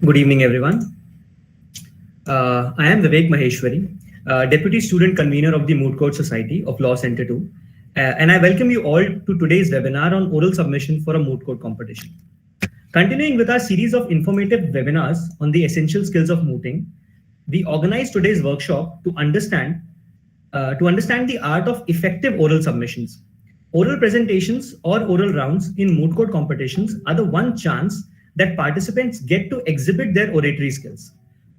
Good evening, everyone. I am Vivek Maheshwari, Deputy Student Convener of the Moot Court Society of Law Center 2, and I welcome you all to today's webinar on oral submission for a Moot Court competition. Continuing with our series of informative webinars on the essential skills of mooting, we organized today's workshop to understand the art of effective oral submissions. Oral presentations or oral rounds in moot court competitions are the one chance that participants get to exhibit their oratory skills.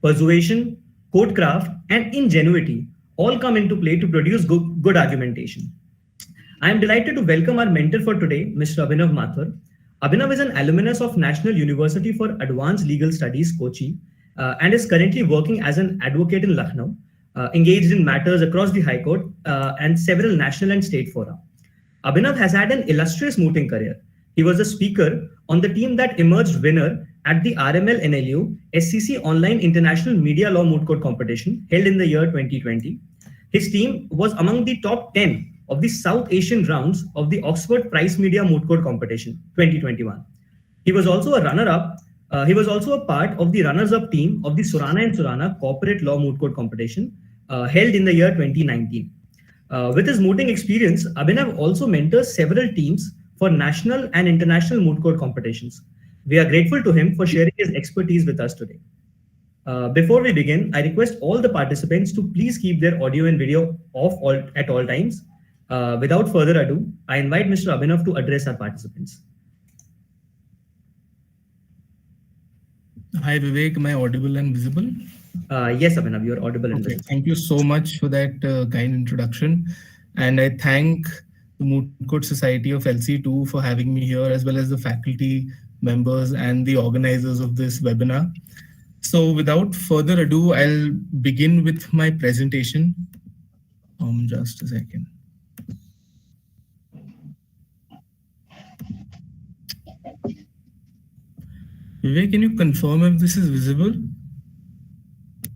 Persuasion, court craft, and ingenuity all come into play to produce good argumentation. I am delighted to welcome our mentor for today, Mr. Abhinav Mathur. Abhinav is an alumnus of National University for Advanced Legal Studies, Kochi, and is currently working as an advocate in Lucknow, engaged in matters across the High Court and several national and state fora. Abhinav has had an illustrious mooting career. He was a speaker on the team that emerged winner at the RML NLU SCC Online International Media Law Moot Court competition held in the year 2020. His team was among the top 10 of the South Asian rounds of the Oxford Prize Media Moot Court competition 2021. He was also a runner-up. He was also a part of the runners-up team of the Surana and Surana Corporate Law Moot Court competition held in the year 2019. With his mooting experience, Abhinav also mentors several teams for national and international moot court competitions. We are grateful to him for sharing his expertise with us today. Before we begin, I request all the participants to please keep their audio and video off at all times. Without further ado, I invite Mr. Abhinav to address our participants. Hi Vivek, am I audible and visible? Yes, Abhinav, you are audible and visible. Thank you so much for that kind introduction. And I thank the Moot Court Society of LC2 for having me here, as well as the faculty members and the organizers of this webinar. So without further ado, I'll begin with my presentation. Just a second. Vivek, can you confirm if this is visible?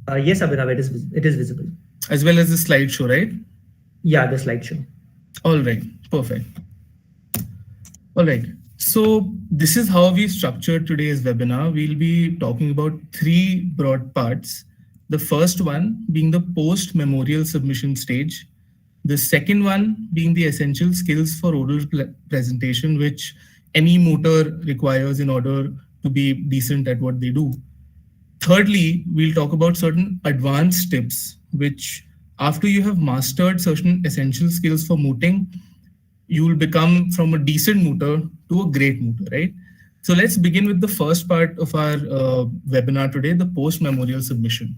Yes, Abhinav, it is visible. As well as the slideshow, right? Yeah, the slideshow. All right, perfect. All right, so this is how we structured today's webinar. We'll be talking about three broad parts. The first one being the post-memorial submission stage. The second one being the essential skills for oral presentation, which any mooter requires in order to be decent at what they do. Thirdly, we'll talk about certain advanced tips, which after you have mastered certain essential skills for mooting, you will become from a decent mooter to a great mooter, right? So let's begin with the first part of our webinar today, the post-memorial submission.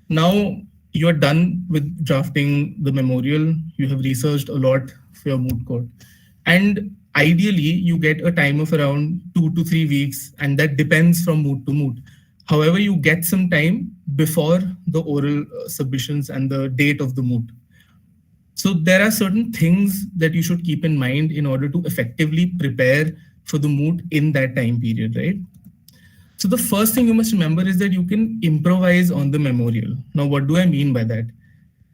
Now, you're done with drafting the memorial. You have researched a lot for your moot court. And ideally, you get a time of around 2 to 3 weeks, and that depends from moot to moot. However, you get some time before the oral submissions and the date of the moot. So there are certain things that you should keep in mind in order to effectively prepare for the moot in that time period, right? So the first thing you must remember is that you can improvise on the memorial. Now, what do I mean by that?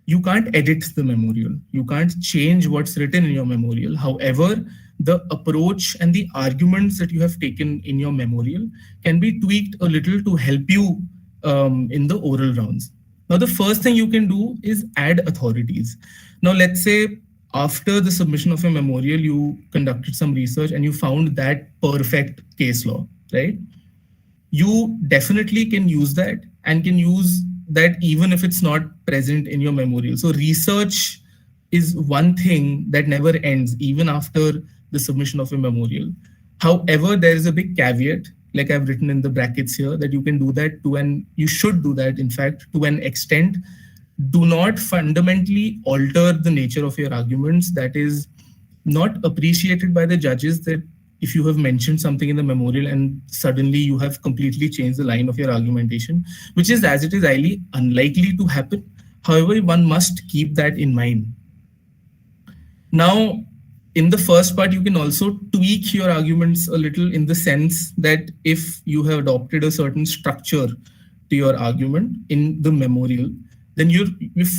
You can't edit the memorial. You can't change what's written in your memorial. However, the approach and the arguments that you have taken in your memorial can be tweaked a little to help you in the oral rounds. Now, the first thing you can do is add authorities. Now, let's say after the submission of a memorial, you conducted some research and you found that perfect case law, right? You definitely can use that and can use that even if it's not present in your memorial. So research is one thing that never ends, even after the submission of a memorial. However, there is a big caveat, like I've written in the brackets here, that you can do that you should do that, in fact, to an extent. Do not fundamentally alter the nature of your arguments. That is not appreciated by the judges, that if you have mentioned something in the memorial and suddenly you have completely changed the line of your argumentation, which is, as it is, highly unlikely to happen. However, one must keep that in mind. Now, in the first part, you can also tweak your arguments a little, in the sense that if you have adopted a certain structure to your argument in the memorial, then you're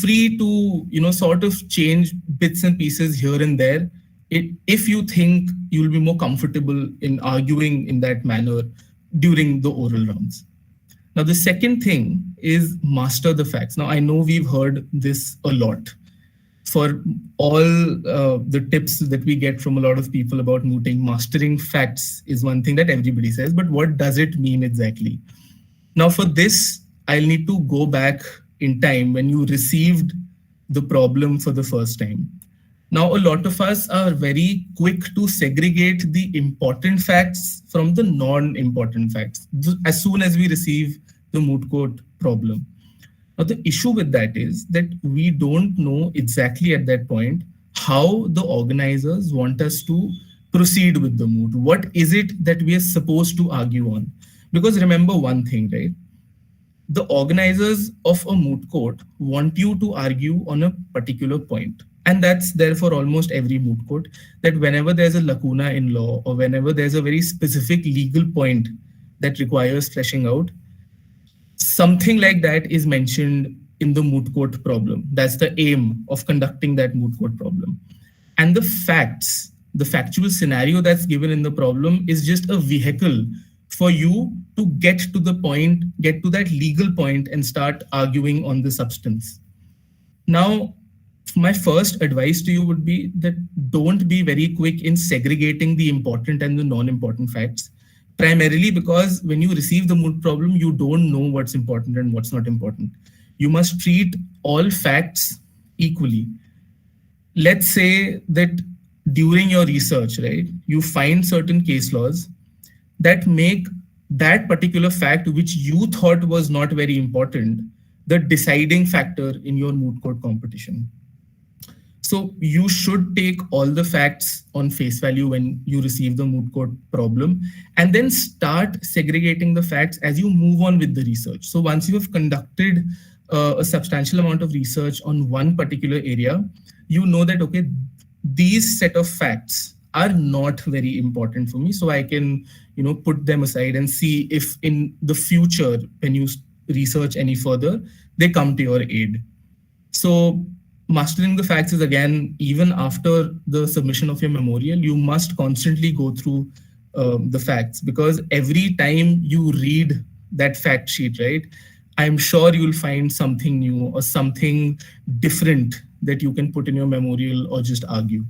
free to, sort of change bits and pieces here and there, if you think you'll be more comfortable in arguing in that manner during the oral rounds. Now, the second thing is master the facts. Now, I know we've heard this a lot. For all the tips that we get from a lot of people about mooting, mastering facts is one thing that everybody says, but what does it mean exactly? Now, for this, I'll need to go back in time when you received the problem for the first time. Now, a lot of us are very quick to segregate the important facts from the non important facts as soon as we receive the moot court problem. Now, the issue with that is that we don't know exactly at that point how the organizers want us to proceed with the moot. What is it that we are supposed to argue on? Because remember one thing, right? The organizers of a moot court want you to argue on a particular point. And that's there for almost every moot court, that whenever there's a lacuna in law or whenever there's a very specific legal point that requires fleshing out, something like that is mentioned in the moot court problem. That's the aim of conducting that moot court problem. And the facts, the factual scenario that's given in the problem is just a vehicle for you to get to the point, get to that legal point and start arguing on the substance. Now, my first advice to you would be that don't be very quick in segregating the important and the non-important facts, primarily because when you receive the moot problem, you don't know what's important and what's not important. You must treat all facts equally. Let's say that during your research, right, you find certain case laws that make that particular fact, which you thought was not very important, the deciding factor in your moot court competition. So you should take all the facts on face value when you receive the moot court problem, and then start segregating the facts as you move on with the research. So once you have conducted a substantial amount of research on one particular area, you know that, okay, these set of facts are not very important for me. So I can, put them aside and see if in the future, when you research any further, they come to your aid. So mastering the facts is, again, even after the submission of your memorial, you must constantly go through the facts, because every time you read that fact sheet, right, I'm sure you'll find something new or something different that you can put in your memorial or just argue.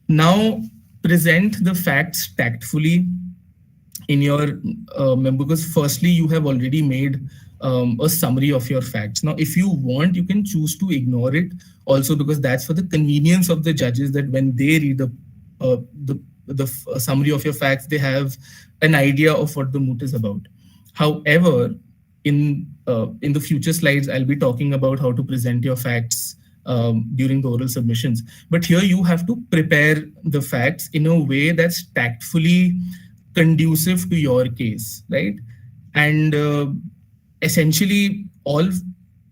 Now, present the facts tactfully in your because firstly, you have already made a summary of your facts. Now, if you want, you can choose to ignore it also, because that's for the convenience of the judges, that when they read the summary of your facts, they have an idea of what the moot is about. However, in the future slides, I'll be talking about how to present your facts during the oral submissions. But here you have to prepare the facts in a way that's tactfully conducive to your case, right? And essentially, all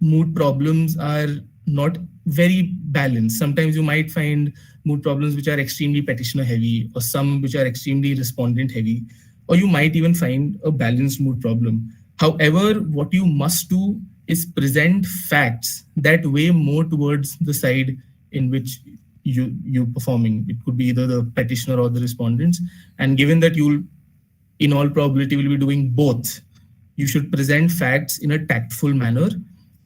moot problems are not very balanced. Sometimes you might find moot problems which are extremely petitioner heavy, or some which are extremely respondent heavy, or you might even find a balanced moot problem. However, what you must do is present facts that weigh more towards the side in which you're performing. It could be either the petitioner or the respondents. And given that you'll, in all probability, will be doing both, you should present facts in a tactful manner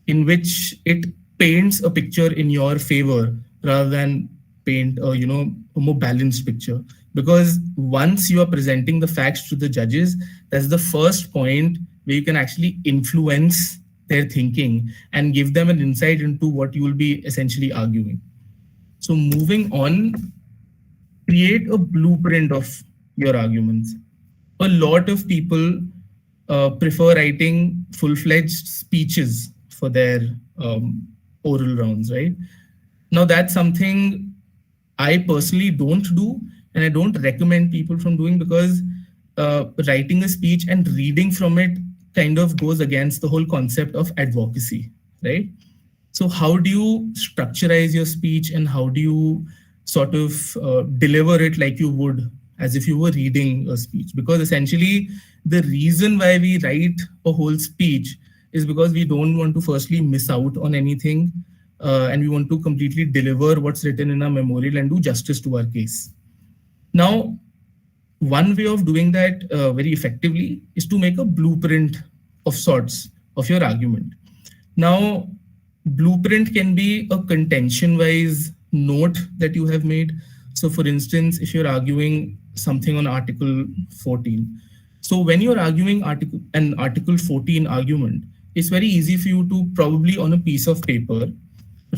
in which it paints a picture in your favor rather than paint a more balanced picture. Because once you are presenting the facts to the judges, that's the first point where you can actually influence their thinking and give them an insight into what you will be essentially arguing. So moving on, create a blueprint of your arguments. A lot of people prefer writing full-fledged speeches for their oral rounds, right? Now, that's something I personally don't do, and I don't recommend people from doing, because writing a speech and reading from it kind of goes against the whole concept of advocacy, right? So how do you structurize your speech, and how do you sort of deliver it like you would as if you were reading a speech? Because essentially, the reason why we write a whole speech is because we don't want to firstly miss out on anything, and we want to completely deliver what's written in our memorial and do justice to our case. Now, one way of doing that very effectively is to make a blueprint of sorts of your argument. Now, blueprint can be a contention wise note that you have made. So, for instance, if you're arguing something on Article 14, so when you're arguing Article 14 argument, it's very easy for you to probably on a piece of paper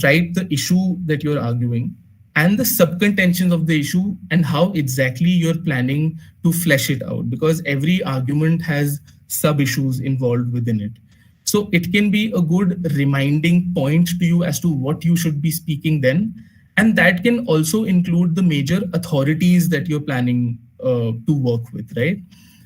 write the issue that you're arguing and the subcontentions of the issue and how exactly you're planning to flesh it out, because every argument has sub issues involved within it. So it can be a good reminding point to you as to what you should be speaking then. And that can also include the major authorities that you're planning to work with, right?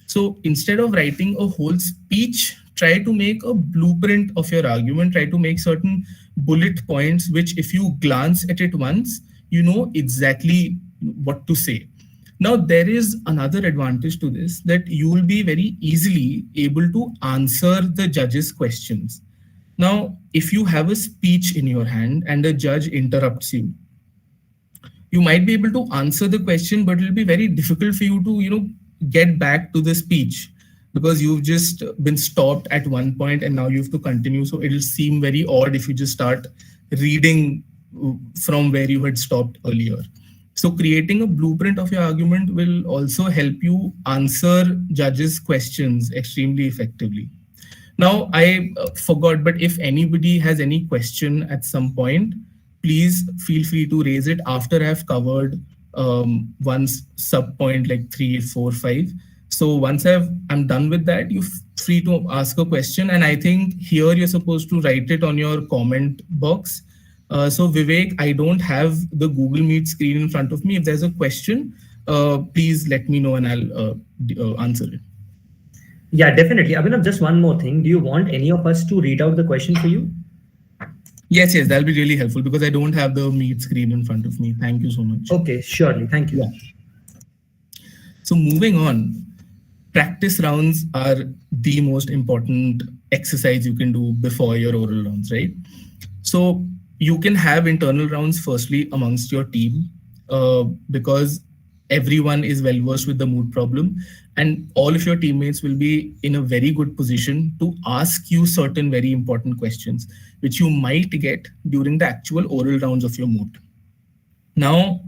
So instead of writing a whole speech, try to make a blueprint of your argument, try to make certain bullet points, which if you glance at it once, you know exactly what to say. Now, there is another advantage to this, that you will be very easily able to answer the judge's questions. Now, if you have a speech in your hand and a judge interrupts you, you might be able to answer the question, but it'll be very difficult for you to, get back to the speech because you've just been stopped at one point and now you have to continue. So it'll seem very odd if you just start reading from where you had stopped earlier. So creating a blueprint of your argument will also help you answer judges' questions extremely effectively. Now, I forgot, but if anybody has any question at some point, please feel free to raise it after I've covered one sub point like 3, 4, 5. So once I'm done with that, you're free to ask a question. And I think here you're supposed to write it on your comment box. So Vivek, I don't have the Google Meet screen in front of me. If there's a question, please let me know and I'll answer it. Yeah, definitely. Abhinav, just one more thing. Do you want any of us to read out the question for you? Yes, that'll be really helpful because I don't have the Meet screen in front of me. Thank you so much. Okay, surely. Thank you. Yeah. So moving on, practice rounds are the most important exercise you can do before your oral rounds, right? So you can have internal rounds firstly amongst your team because everyone is well versed with the mood problem and all of your teammates will be in a very good position to ask you certain very important questions which you might get during the actual oral rounds of your mood. Now,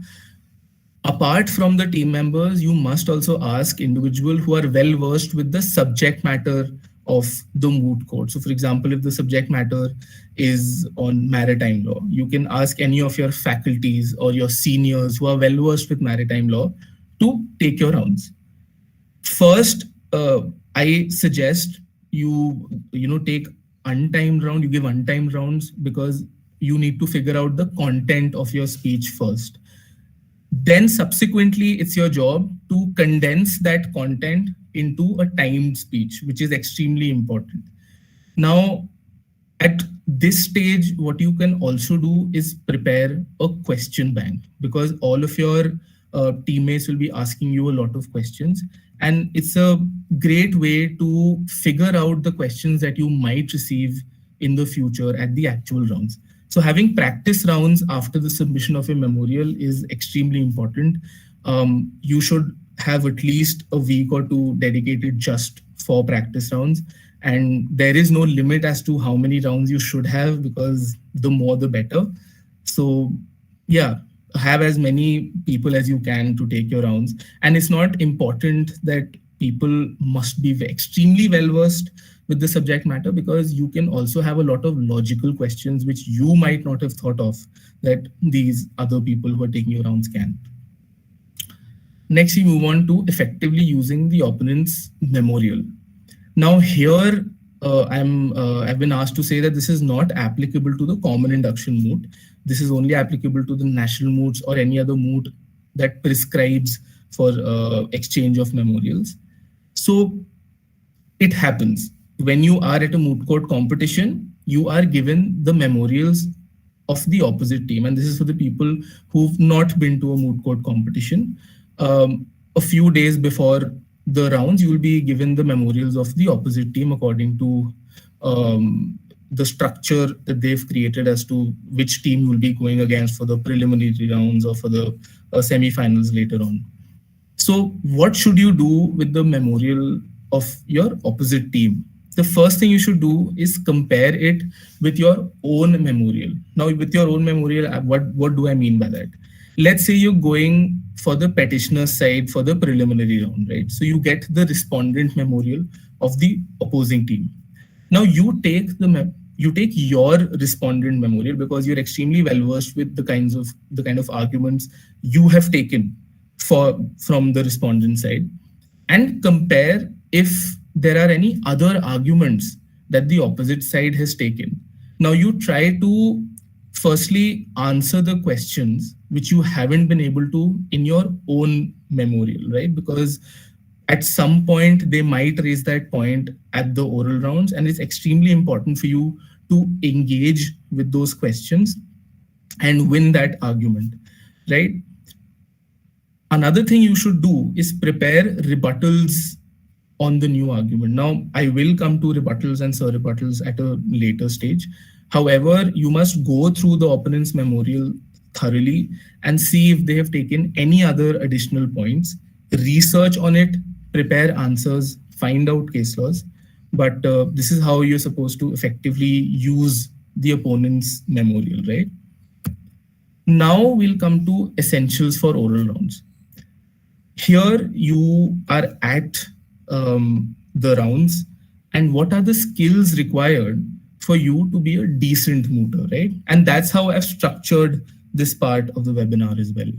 apart from the team members, you must also ask individuals who are well versed with the subject matter of the moot court. So for example, if the subject matter is on maritime law, you can ask any of your faculties or your seniors who are well versed with maritime law to take your rounds. First, I suggest you take untimed round, you give untimed rounds because you need to figure out the content of your speech first. Then subsequently, it's your job to condense that content into a timed speech, which is extremely important. Now, at this stage, what you can also do is prepare a question bank because all of your teammates will be asking you a lot of questions. And it's a great way to figure out the questions that you might receive in the future at the actual rounds. So having practice rounds after the submission of a memorial is extremely important. You should have at least a week or two dedicated just for practice rounds. And there is no limit as to how many rounds you should have because the more the better. So yeah, have as many people as you can to take your rounds. And it's not important that people must be extremely well versed with the subject matter because you can also have a lot of logical questions which you might not have thought of that these other people who are taking your rounds can. Next, we move on to effectively using the opponent's memorial. Now here, I've been asked to say that this is not applicable to the common induction moot. This is only applicable to the national moots or any other moot that prescribes for exchange of memorials. So it happens. When you are at a moot court competition, you are given the memorials of the opposite team. And this is for the people who've not been to a moot court competition. A few days before the rounds, you will be given the memorials of the opposite team according to the structure that they've created as to which team you will be going against for the preliminary rounds or for the semi-finals later on. So what should you do with the memorial of your opposite team? the first thing you should do is compare it with your own memorial. Now, with your own memorial, what do I mean by that? Let's say you're going for the petitioner side for the preliminary round, right? So you get the respondent memorial of the opposing team. Now you take your respondent memorial because you're extremely well versed with the kind of arguments you have taken from the respondent side, and compare if there are any other arguments that the opposite side has taken. Now you try to firstly answer the questions which you haven't been able to in your own memorial, right? Because at some point they might raise that point at the oral rounds, and it's extremely important for you to engage with those questions and win that argument, right? Another thing you should do is prepare rebuttals on the new argument. Now, I will come to rebuttals and surrebuttals at a later stage. However, you must go through the opponent's memorial thoroughly and see if they have taken any other additional points, research on it, prepare answers, find out case laws. But this is how you're supposed to effectively use the opponent's memorial, right? Now we'll come to essentials for oral rounds. Here you are at the rounds, and what are the skills required for you to be a decent mooter, right? And that's how I've structured this part of the webinar as well.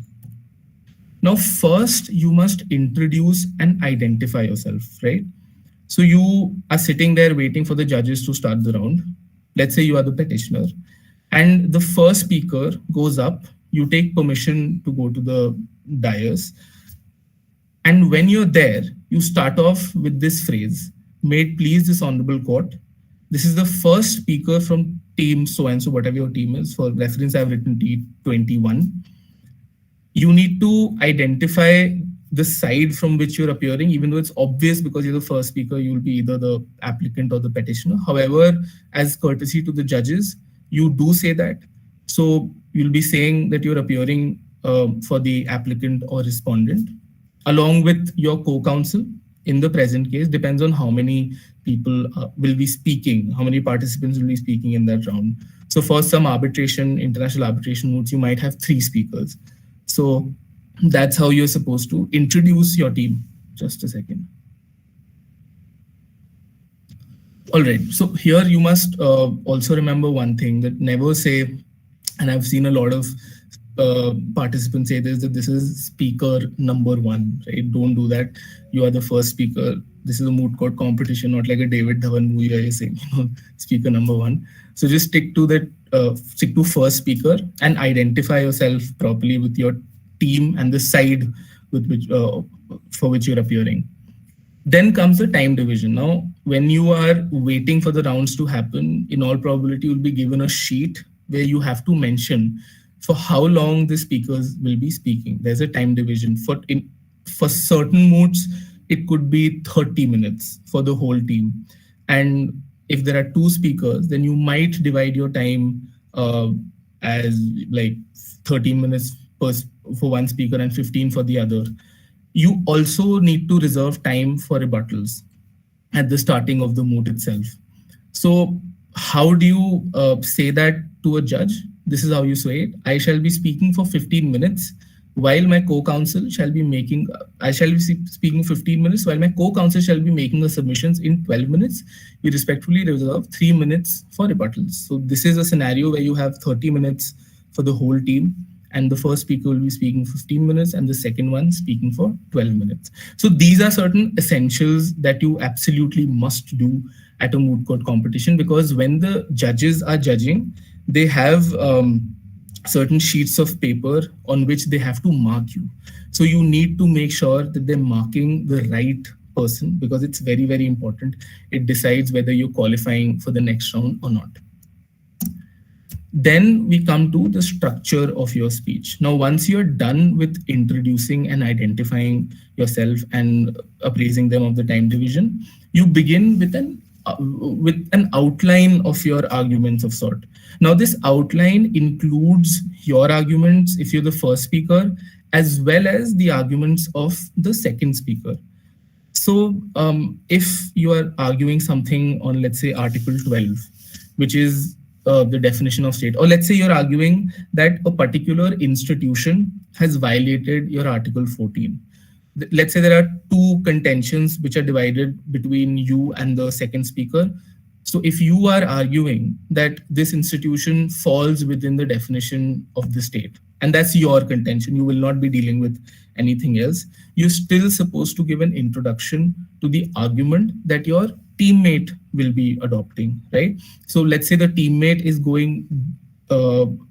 Now, first, you must introduce and identify yourself, right? So you are sitting there waiting for the judges to start the round. Let's say you are the petitioner, and the first speaker goes up. You take permission to go to the dais. And when you're there, you start off with this phrase: "May it please this honorable court." This is the first speaker from team so-and-so, whatever your team is. For reference, I've written T21. You need to identify the side from which you're appearing, even though it's obvious because you're the first speaker, you'll be either the applicant or the petitioner. However, as courtesy to the judges, you do say that. So you'll be saying that you're appearing for the applicant or respondent, along with your co-counsel. In the present case, depends on how many people will be speaking, how many participants will be speaking in that round. So for some international arbitration moots, you might have 3 speakers. So that's how you're supposed to introduce your team. Just a second. All right, so here you must also remember one thing, that never say, and I've seen a lot of participants say this, that this is speaker number 1, right? Don't do that. You are the first speaker. This is a moot court competition, not like a David Dhawan movie where you're saying, speaker number 1. So just stick to first speaker and identify yourself properly with your team and the side with which for which you're appearing. Then comes the time division. Now, when you are waiting for the rounds to happen, in all probability, you'll be given a sheet where you have to mention for how long the speakers will be speaking. There's a time division. For certain moots, it could be 30 minutes for the whole team. And if there are 2 speakers, then you might divide your time as like 30 minutes for one speaker and 15 for the other. You also need to reserve time for rebuttals at the starting of the moot itself. So how do you say that to a judge? This is how you say it: I shall be speaking for 15 minutes while my co-counsel shall be making, I shall be speaking 15 minutes while my co-counsel shall be making the submissions in 12 minutes. We respectfully reserve 3 minutes for rebuttals. So this is a scenario where you have 30 minutes for the whole team, and the first speaker will be speaking 15 minutes and the second one speaking for 12 minutes. So these are certain essentials that you absolutely must do at a moot court competition, because when the judges are judging, they have certain sheets of paper on which they have to mark you. So you need to make sure that they're marking the right person, because it's very, very important. It decides whether you're qualifying for the next round or not. Then we come to the structure of your speech. Now, once you're done with introducing and identifying yourself and appraising them of the time division, you begin with an outline of your arguments of sort. Now, this outline includes your arguments if you're the first speaker, as well as the arguments of the second speaker. If you are arguing something on, let's say, Article 12, which is the definition of state, or let's say you're arguing that a particular institution has violated your Article 14. Let's say there are two contentions which are divided between you and the second speaker. So if you are arguing that this institution falls within the definition of the state, and that's your contention, you will not be dealing with anything else, you're still supposed to give an introduction to the argument that your teammate will be adopting, right? So let's say the teammate is going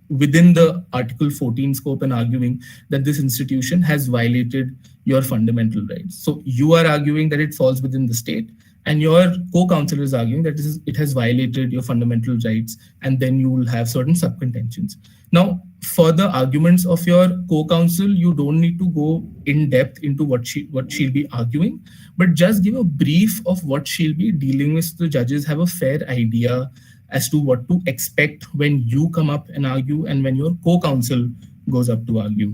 within the Article 14 scope and arguing that this institution has violated your fundamental rights. So you are arguing that it falls within the state, and your co-counsel is arguing that it has violated your fundamental rights, and then you will have certain sub-contentions. Now, for the arguments of your co-counsel, you don't need to go in depth into what she'll be arguing, but just give a brief of what she'll be dealing with, so the judges have a fair idea as to what to expect when you come up and argue and when your co-counsel goes up to argue.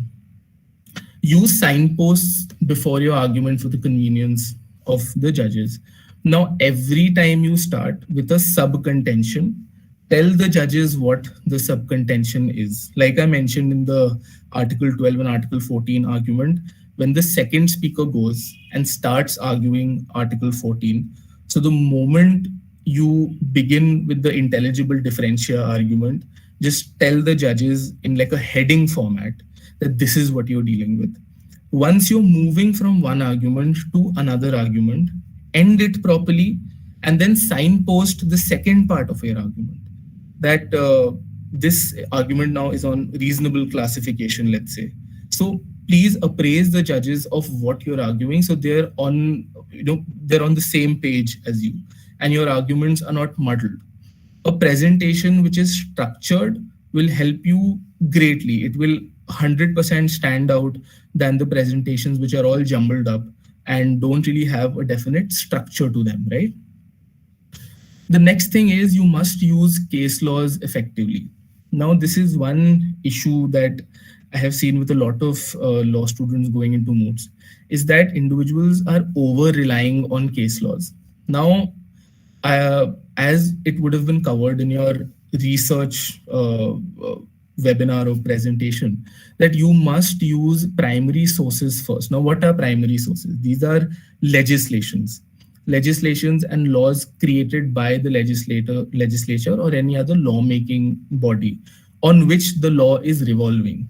Use signposts before your argument for the convenience of the judges. Now, every time you start with a sub-contention, tell the judges what the sub-contention is. Like I mentioned in the Article 12 and Article 14 argument, when the second speaker goes and starts arguing Article 14, so the moment you begin with the intelligible differentia argument, just tell the judges in like a heading format that this is what you're dealing with. Once you're moving from one argument to another argument, end it properly, and then signpost the second part of your argument. That this argument now is on reasonable classification, let's say. So please appraise the judges of what you're arguing, so they're on the same page as you, and your arguments are not muddled. A presentation which is structured will help you greatly. It will 100% stand out than the presentations which are all jumbled up and don't really have a definite structure to them, right? The next thing is you must use case laws effectively. Now, this is one issue that I have seen with a lot of law students going into moots, is that individuals are over-relying on case laws. Now, as it would have been covered in your research webinar or presentation, that you must use primary sources first. Now, what are primary sources? These are legislations and laws created by the legislature or any other lawmaking body on which the law is revolving.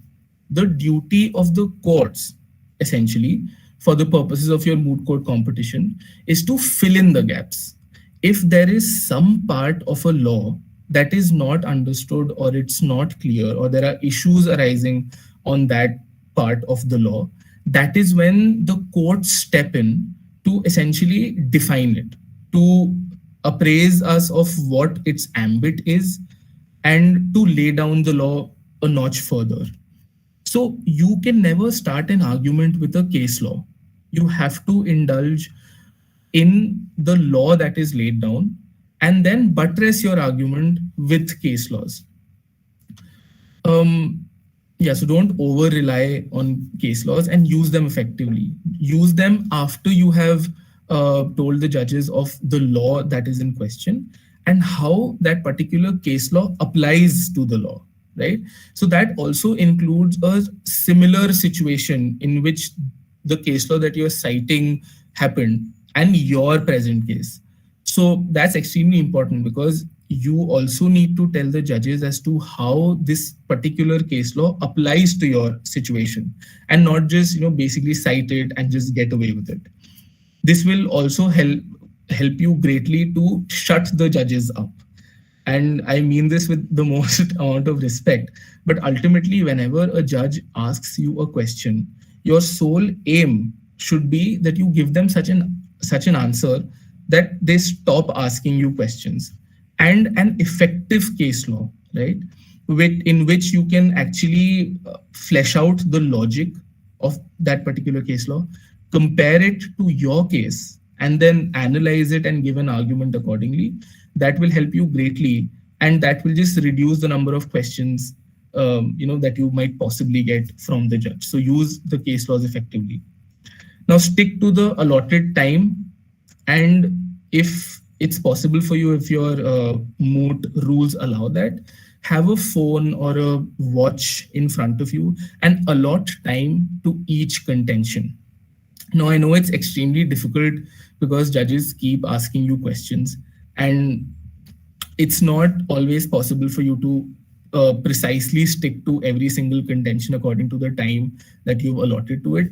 The duty of the courts, essentially, for the purposes of your moot court competition, is to fill in the gaps. If there is some part of a law that is not understood, or it's not clear, or there are issues arising on that part of the law, that is when the courts step in to essentially define it, to appraise us of what its ambit is, and to lay down the law a notch further. So you can never start an argument with a case law. You have to indulge in the law that is laid down, and then buttress your argument with case laws. So don't over-rely on case laws, and use them effectively. Use them after you have told the judges of the law that is in question and how that particular case law applies to the law, right? So that also includes a similar situation in which the case law that you're citing happened and your present case. So that's extremely important, because you also need to tell the judges as to how this particular case law applies to your situation, and not just basically cite it and just get away with it. This will also help you greatly to shut the judges up. And I mean this with the most amount of respect. But ultimately, whenever a judge asks you a question, your sole aim should be that you give them such an answer that they stop asking you questions. And an effective case law, right, in which you can actually flesh out the logic of that particular case law, compare it to your case, and then analyze it and give an argument accordingly. That will help you greatly, and that will just reduce the number of questions that you might possibly get from the judge. So use the case laws effectively. Now stick to the allotted time, and if it's possible for you, if your moot rules allow that, have a phone or a watch in front of you and allot time to each contention. Now, I know it's extremely difficult because judges keep asking you questions, and it's not always possible for you to precisely stick to every single contention according to the time that you've allotted to it.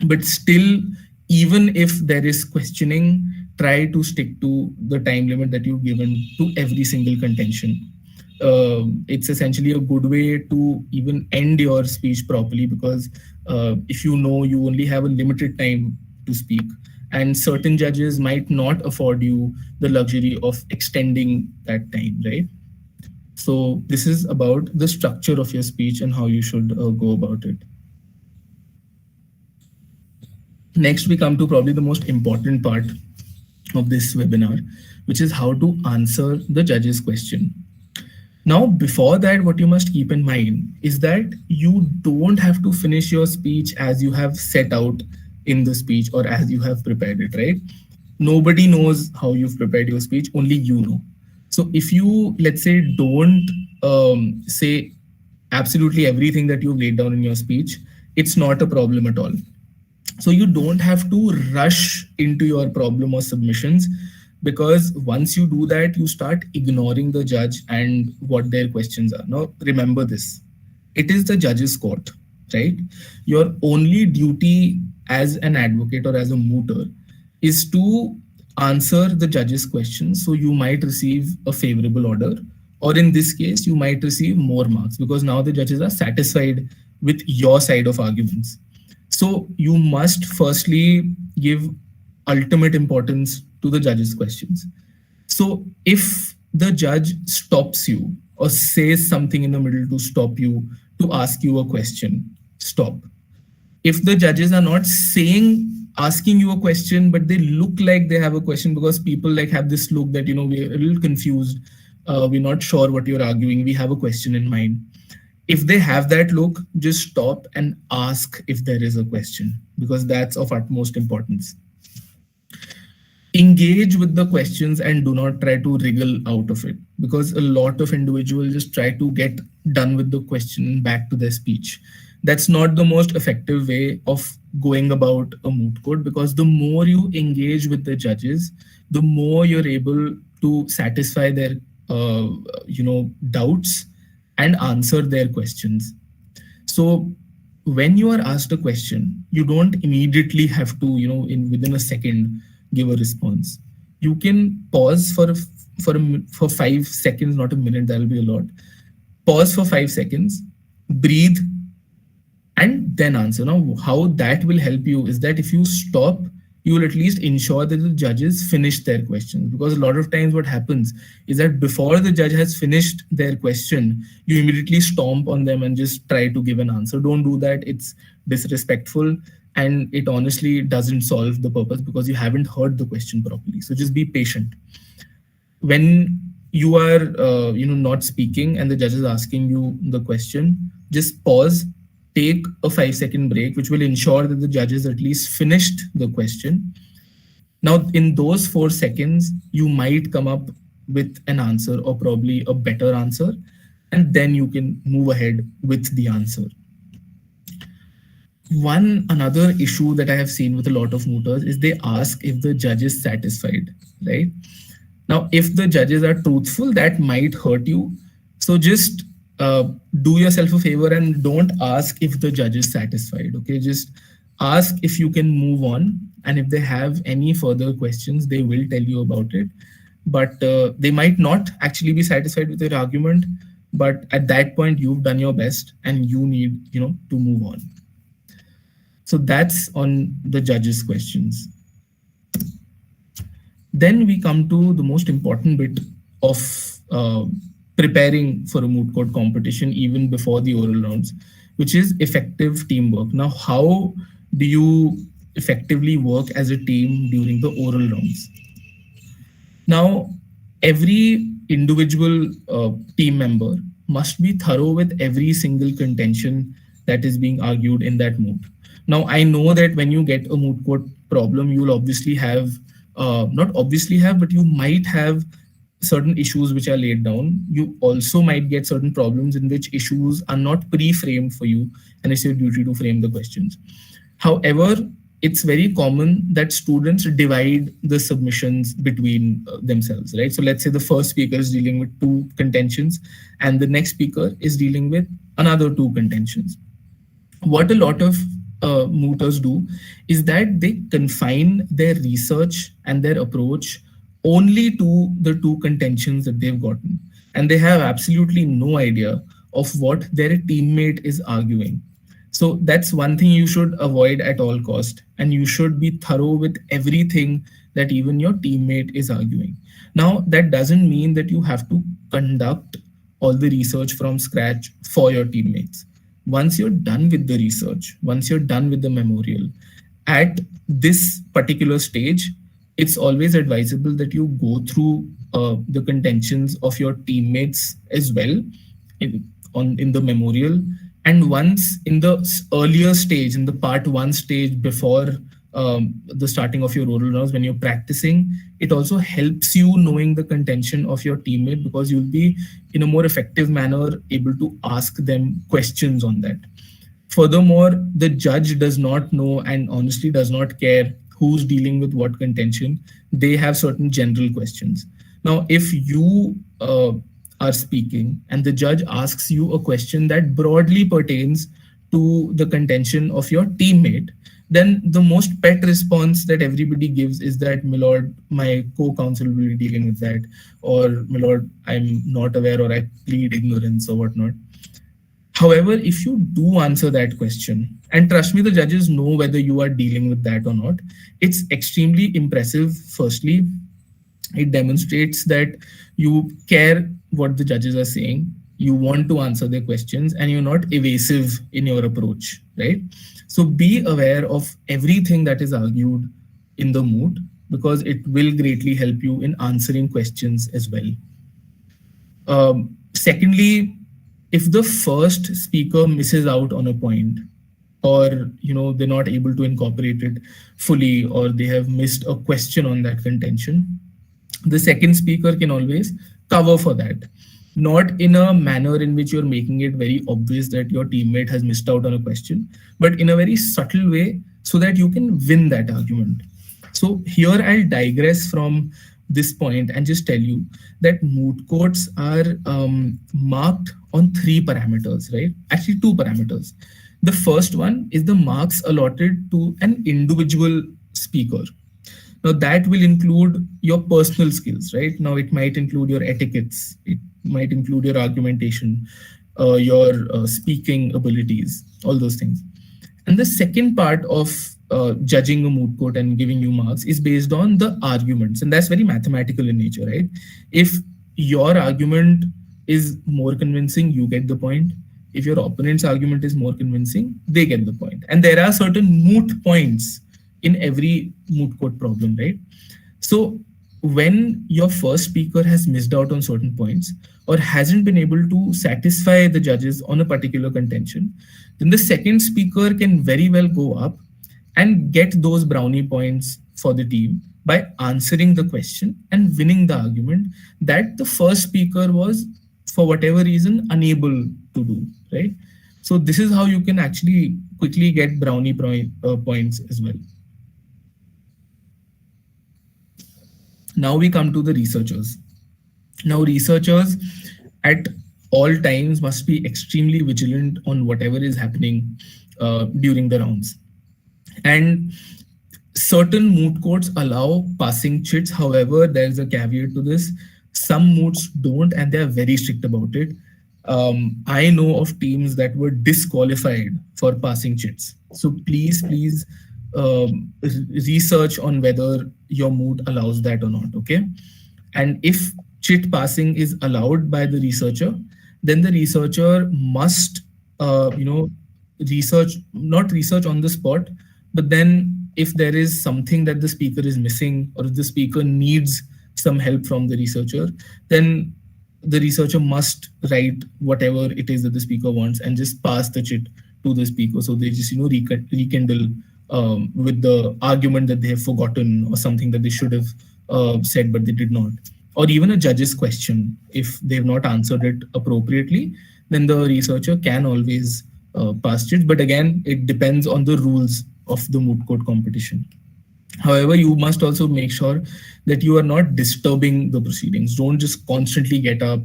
But still, even if there is questioning, try to stick to the time limit that you've given to every single contention. It's essentially a good way to even end your speech properly, because if you know you only have a limited time to speak, and certain judges might not afford you the luxury of extending that time, right? So this is about the structure of your speech and how you should go about it. Next, we come to probably the most important part of this webinar, which is how to answer the judge's question. Now, before that, what you must keep in mind is that you don't have to finish your speech as you have set out in the speech or as you have prepared it, right? Nobody knows how you've prepared your speech, only you know. So if you, let's say, don't say absolutely everything that you've laid down in your speech, it's not a problem at all. So you don't have to rush into your problem or submissions, because once you do that, you start ignoring the judge and what their questions are. Now, remember this, it is the judge's court, right? Your only duty as an advocate or as a mooter is to answer the judge's questions. So you might receive a favorable order, or in this case, you might receive more marks because now the judges are satisfied with your side of arguments. So you must firstly give ultimate importance to the judge's questions. So if the judge stops you or says something in the middle to stop you, to ask you a question, stop. If the judges are not asking you a question, but they look like they have a question, because people like have this look that, we're a little confused, we're not sure what you're arguing, we have a question in mind. If they have that look, just stop and ask if there is a question, because that's of utmost importance. Engage with the questions and do not try to wriggle out of it, because a lot of individuals just try to get done with the question back to their speech. That's not the most effective way of going about a moot court, because the more you engage with the judges, the more you're able to satisfy their doubts and answer their questions. So when you are asked a question, you don't immediately have to, within a second, give a response. You can pause for 5 seconds, not a minute, that'll be a lot. Pause for 5 seconds, breathe, and then answer. Now, how that will help you is that if you stop, you will at least ensure that the judges finish their questions. Because a lot of times what happens is that before the judge has finished their question, you immediately stomp on them and just try to give an answer. Don't do that. It's disrespectful, and it honestly doesn't solve the purpose because you haven't heard the question properly. So just be patient. When you are not speaking and the judge is asking you the question, just pause, take a 5-second break, which will ensure that the judges at least finished the question. Now, in those 4 seconds, you might come up with an answer or probably a better answer, and then you can move ahead with the answer. Another issue that I have seen with a lot of mooters is they ask if the judge is satisfied, right? Now, if the judges are truthful, that might hurt you. So just do yourself a favor and don't ask if the judge is satisfied, okay? Just ask if you can move on. And if they have any further questions, they will tell you about it. But they might not actually be satisfied with your argument. But at that point, you've done your best and you need, to move on. So that's on the judge's questions. Then we come to the most important bit of preparing for a moot court competition even before the oral rounds, which is effective teamwork. Now, how do you effectively work as a team during the oral rounds? Now, every individual team member must be thorough with every single contention that is being argued in that moot. Now, I know that when you get a moot court problem, you'll obviously have, not obviously have, but you might have certain issues which are laid down. You also might get certain problems in which issues are not pre-framed for you, and it's your duty to frame the questions. However, it's very common that students divide the submissions between themselves, right? So let's say the first speaker is dealing with two contentions, and the next speaker is dealing with another two contentions. What a lot of mooters do is that they confine their research and their approach only to the two contentions that they've gotten, and they have absolutely no idea of what their teammate is arguing. So that's one thing you should avoid at all cost, and you should be thorough with everything that even your teammate is arguing. Now, that doesn't mean that you have to conduct all the research from scratch for your teammates. Once you're done with the research, once you're done with the memorial, at this particular stage, it's always advisable that you go through the contentions of your teammates as well in the memorial. And once in the earlier stage, in the part one stage before the starting of your oral rounds, when you're practicing, it also helps you knowing the contention of your teammate, because you'll be in a more effective manner able to ask them questions on that. Furthermore, the judge does not know and honestly does not care who's dealing with what contention. They have certain general questions. Now, if you are speaking and the judge asks you a question that broadly pertains to the contention of your teammate, then the most pet response that everybody gives is that, my lord, my co-counsel will be dealing with that, or my lord, I'm not aware, or I plead ignorance, or whatnot. However, if you do answer that question, and trust me, the judges know whether you are dealing with that or not, it's extremely impressive. Firstly, it demonstrates that you care what the judges are saying, you want to answer their questions, and you're not evasive in your approach, right? So be aware of everything that is argued in the moot, because it will greatly help you in answering questions as well. Secondly, if the first speaker misses out on a point, or they're not able to incorporate it fully, or they have missed a question on that contention, the second speaker can always cover for that. Not in a manner in which you're making it very obvious that your teammate has missed out on a question, but in a very subtle way so that you can win that argument. So here I'll digress from this point and just tell you that moot courts are marked on three parameters, right? Actually, two parameters. The first one is the marks allotted to an individual speaker. Now that will include your personal skills, right? Now it might include your etiquettes, it might include your argumentation, your speaking abilities, all those things. And the second part of judging a moot court and giving you marks is based on the arguments, and that's very mathematical in nature, right? If your argument is more convincing, you get the point. If your opponent's argument is more convincing, they get the point. And there are certain moot points in every moot court problem, right? So when your first speaker has missed out on certain points or hasn't been able to satisfy the judges on a particular contention, then the second speaker can very well go up and get those brownie points for the team by answering the question and winning the argument that the first speaker was, for whatever reason, unable to do, right? So this is how you can actually quickly get brownie points as well. Now we come to the researchers. Now researchers at all times must be extremely vigilant on whatever is happening during the rounds. And certain moot courts allow passing chits. However, there's a caveat to this. Some moots don't, and they're very strict about it. I know of teams that were disqualified for passing chits. So please research on whether your moot allows that or not, okay? And if chit passing is allowed by the researcher, then the researcher must, not research on the spot, but then if there is something that the speaker is missing, or if the speaker needs some help from the researcher, then the researcher must write whatever it is that the speaker wants and just pass the chit to the speaker, so they just rekindle with the argument that they have forgotten, or something that they should have said but they did not, or even a judge's question. If they've not answered it appropriately, then the researcher can always pass it. But again, it depends on the rules of the moot court competition. However, you must also make sure that you are not disturbing the proceedings. Don't just constantly get up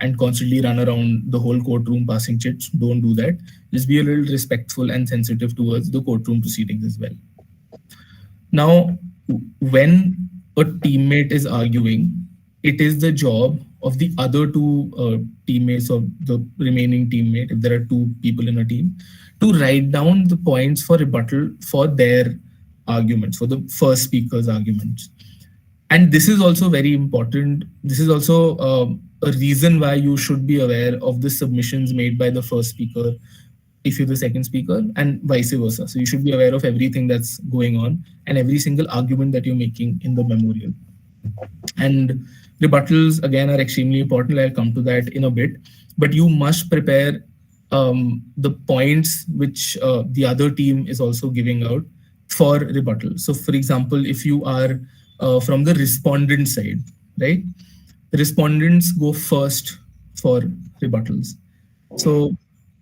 and constantly run around the whole courtroom passing chits. Don't do that. Just be a little respectful and sensitive towards the courtroom proceedings as well. Now, when a teammate is arguing, it is the job of the other two teammates, or the remaining teammate, if there are two people in a team, to write down the points for rebuttal for their arguments, for the first speaker's arguments. And this is also very important. This is also a reason why you should be aware of the submissions made by the first speaker if you're the second speaker, and vice versa. So you should be aware of everything that's going on and every single argument that you're making in the memorial. And rebuttals, again, are extremely important. I'll come to that in a bit. But you must prepare the points which the other team is also giving out for rebuttal. So, for example, if you are from the respondent side, right? The respondents go first for rebuttals. So,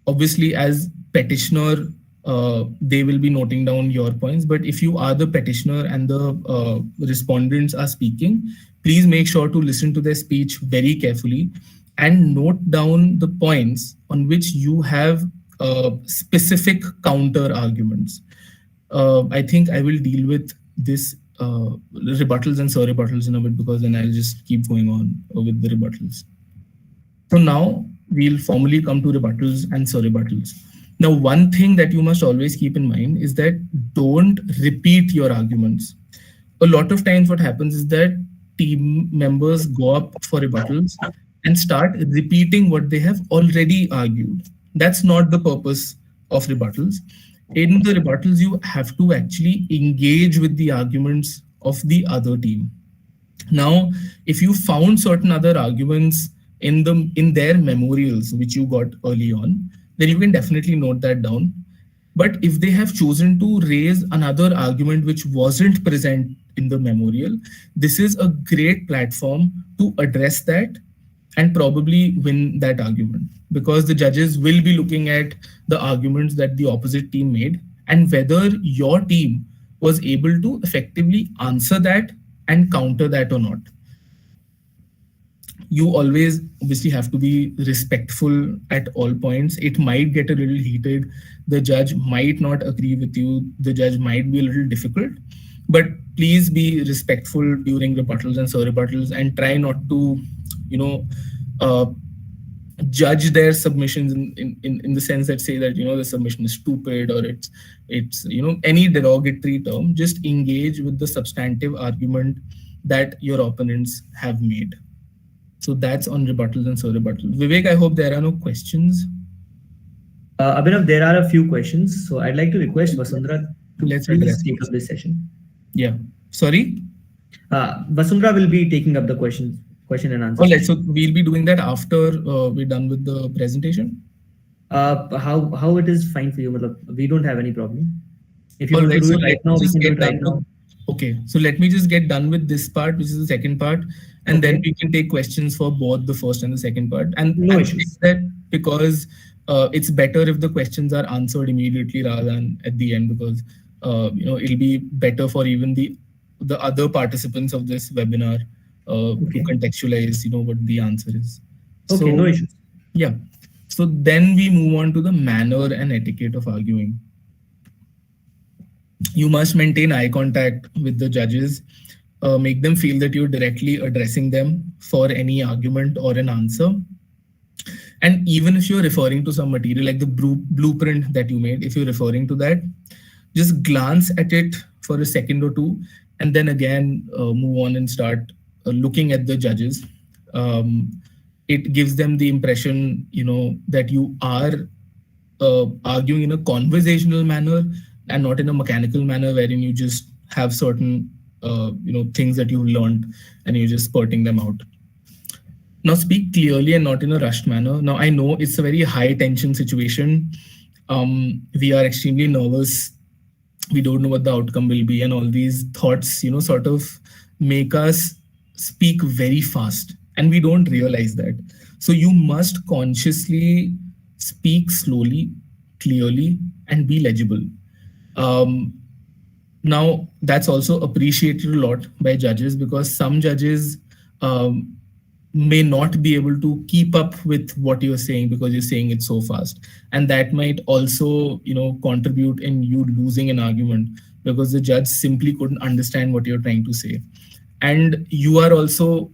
obviously, as petitioner, they will be noting down your points. But if you are the petitioner and the respondents are speaking, please make sure to listen to their speech very carefully and note down the points on which you have specific counter arguments. I think I will deal with this rebuttals and surrebuttals in a bit, because then I'll just keep going on with the rebuttals. So now we'll formally come to rebuttals and surrebuttals. Now, one thing that you must always keep in mind is that don't repeat your arguments. A lot of times what happens is that team members go up for rebuttals and start repeating what they have already argued. That's not the purpose of rebuttals. In the rebuttals, you have to actually engage with the arguments of the other team. Now, if you found certain other arguments in their memorials, which you got early on, then you can definitely note that down. But if they have chosen to raise another argument which wasn't present in the memorial, this is a great platform to address that and probably win that argument, because the judges will be looking at the arguments that the opposite team made and whether your team was able to effectively answer that and counter that or not. You always obviously have to be respectful at all points. It might get a little heated. The judge might not agree with you. The judge might be a little difficult, but please be respectful during rebuttals and surrebuttals, and try not to, judge their submissions in the sense that say that, the submission is stupid, or it's any derogatory term. Just engage with the substantive argument that your opponents have made. So that's on rebuttals and surrebuttals. Vivek, I hope there are no questions. Abhinav, there are a few questions. So I'd like to request Vasundhara to Let's please address take up this session. Yeah. Sorry? Vasundhara will be taking up the question and answer. All right. So we'll be doing that after we're done with the presentation. How it is fine for you? We don't have any problem. If you All want right, to do so it right now, we can do it right now. Okay, so let me just get done with this part, which is the second part, and then we can take questions for both the first and the second part. And No I issues. think that because it's better if the questions are answered immediately rather than at the end, because it'll be better for even the other participants of this webinar to contextualize, what the answer is. Okay, So, no issues. yeah. So then we move on to the manner and etiquette of arguing. You must maintain eye contact with the judges, make them feel that you're directly addressing them for any argument or an answer. And even if you're referring to some material like the blueprint that you made, if you're referring to that, just glance at it for a second or two, and then again move on and start looking at the judges. It gives them the impression, that you are arguing in a conversational manner and not in a mechanical manner wherein you just have certain things that you've learned and you're just spurting them out. Now speak clearly and not in a rushed manner. Now I know it's a very high tension situation, We are extremely nervous. We don't know what the outcome will be, and all these thoughts, sort of make us speak very fast, and we don't realize that. So you must consciously speak slowly, clearly, and be legible. um, Now, that's also appreciated a lot by judges, because some judges um, may not be able to keep up with what you're saying because you're saying it so fast, and that might also, contribute in you losing an argument, because the judge simply couldn't understand what you're trying to say. And you are also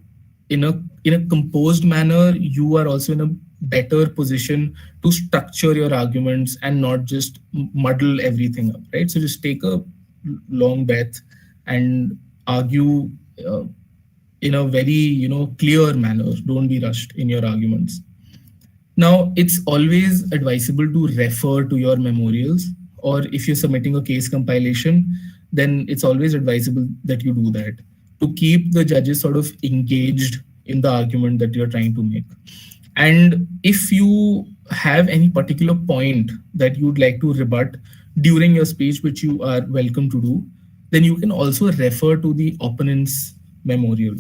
in a composed manner, you are also in a better position to structure your arguments and not just muddle everything up, right? So just take a long breath and argue uh, in a very, clear manner. Don't be rushed in your arguments. Now, it's always advisable to refer to your memorials, or if you're submitting a case compilation, then it's always advisable that you do that to keep the judges sort of engaged in the argument that you're trying to make. And if you have any particular point that you'd like to rebut during your speech, which you are welcome to do, then you can also refer to the opponent's memorial.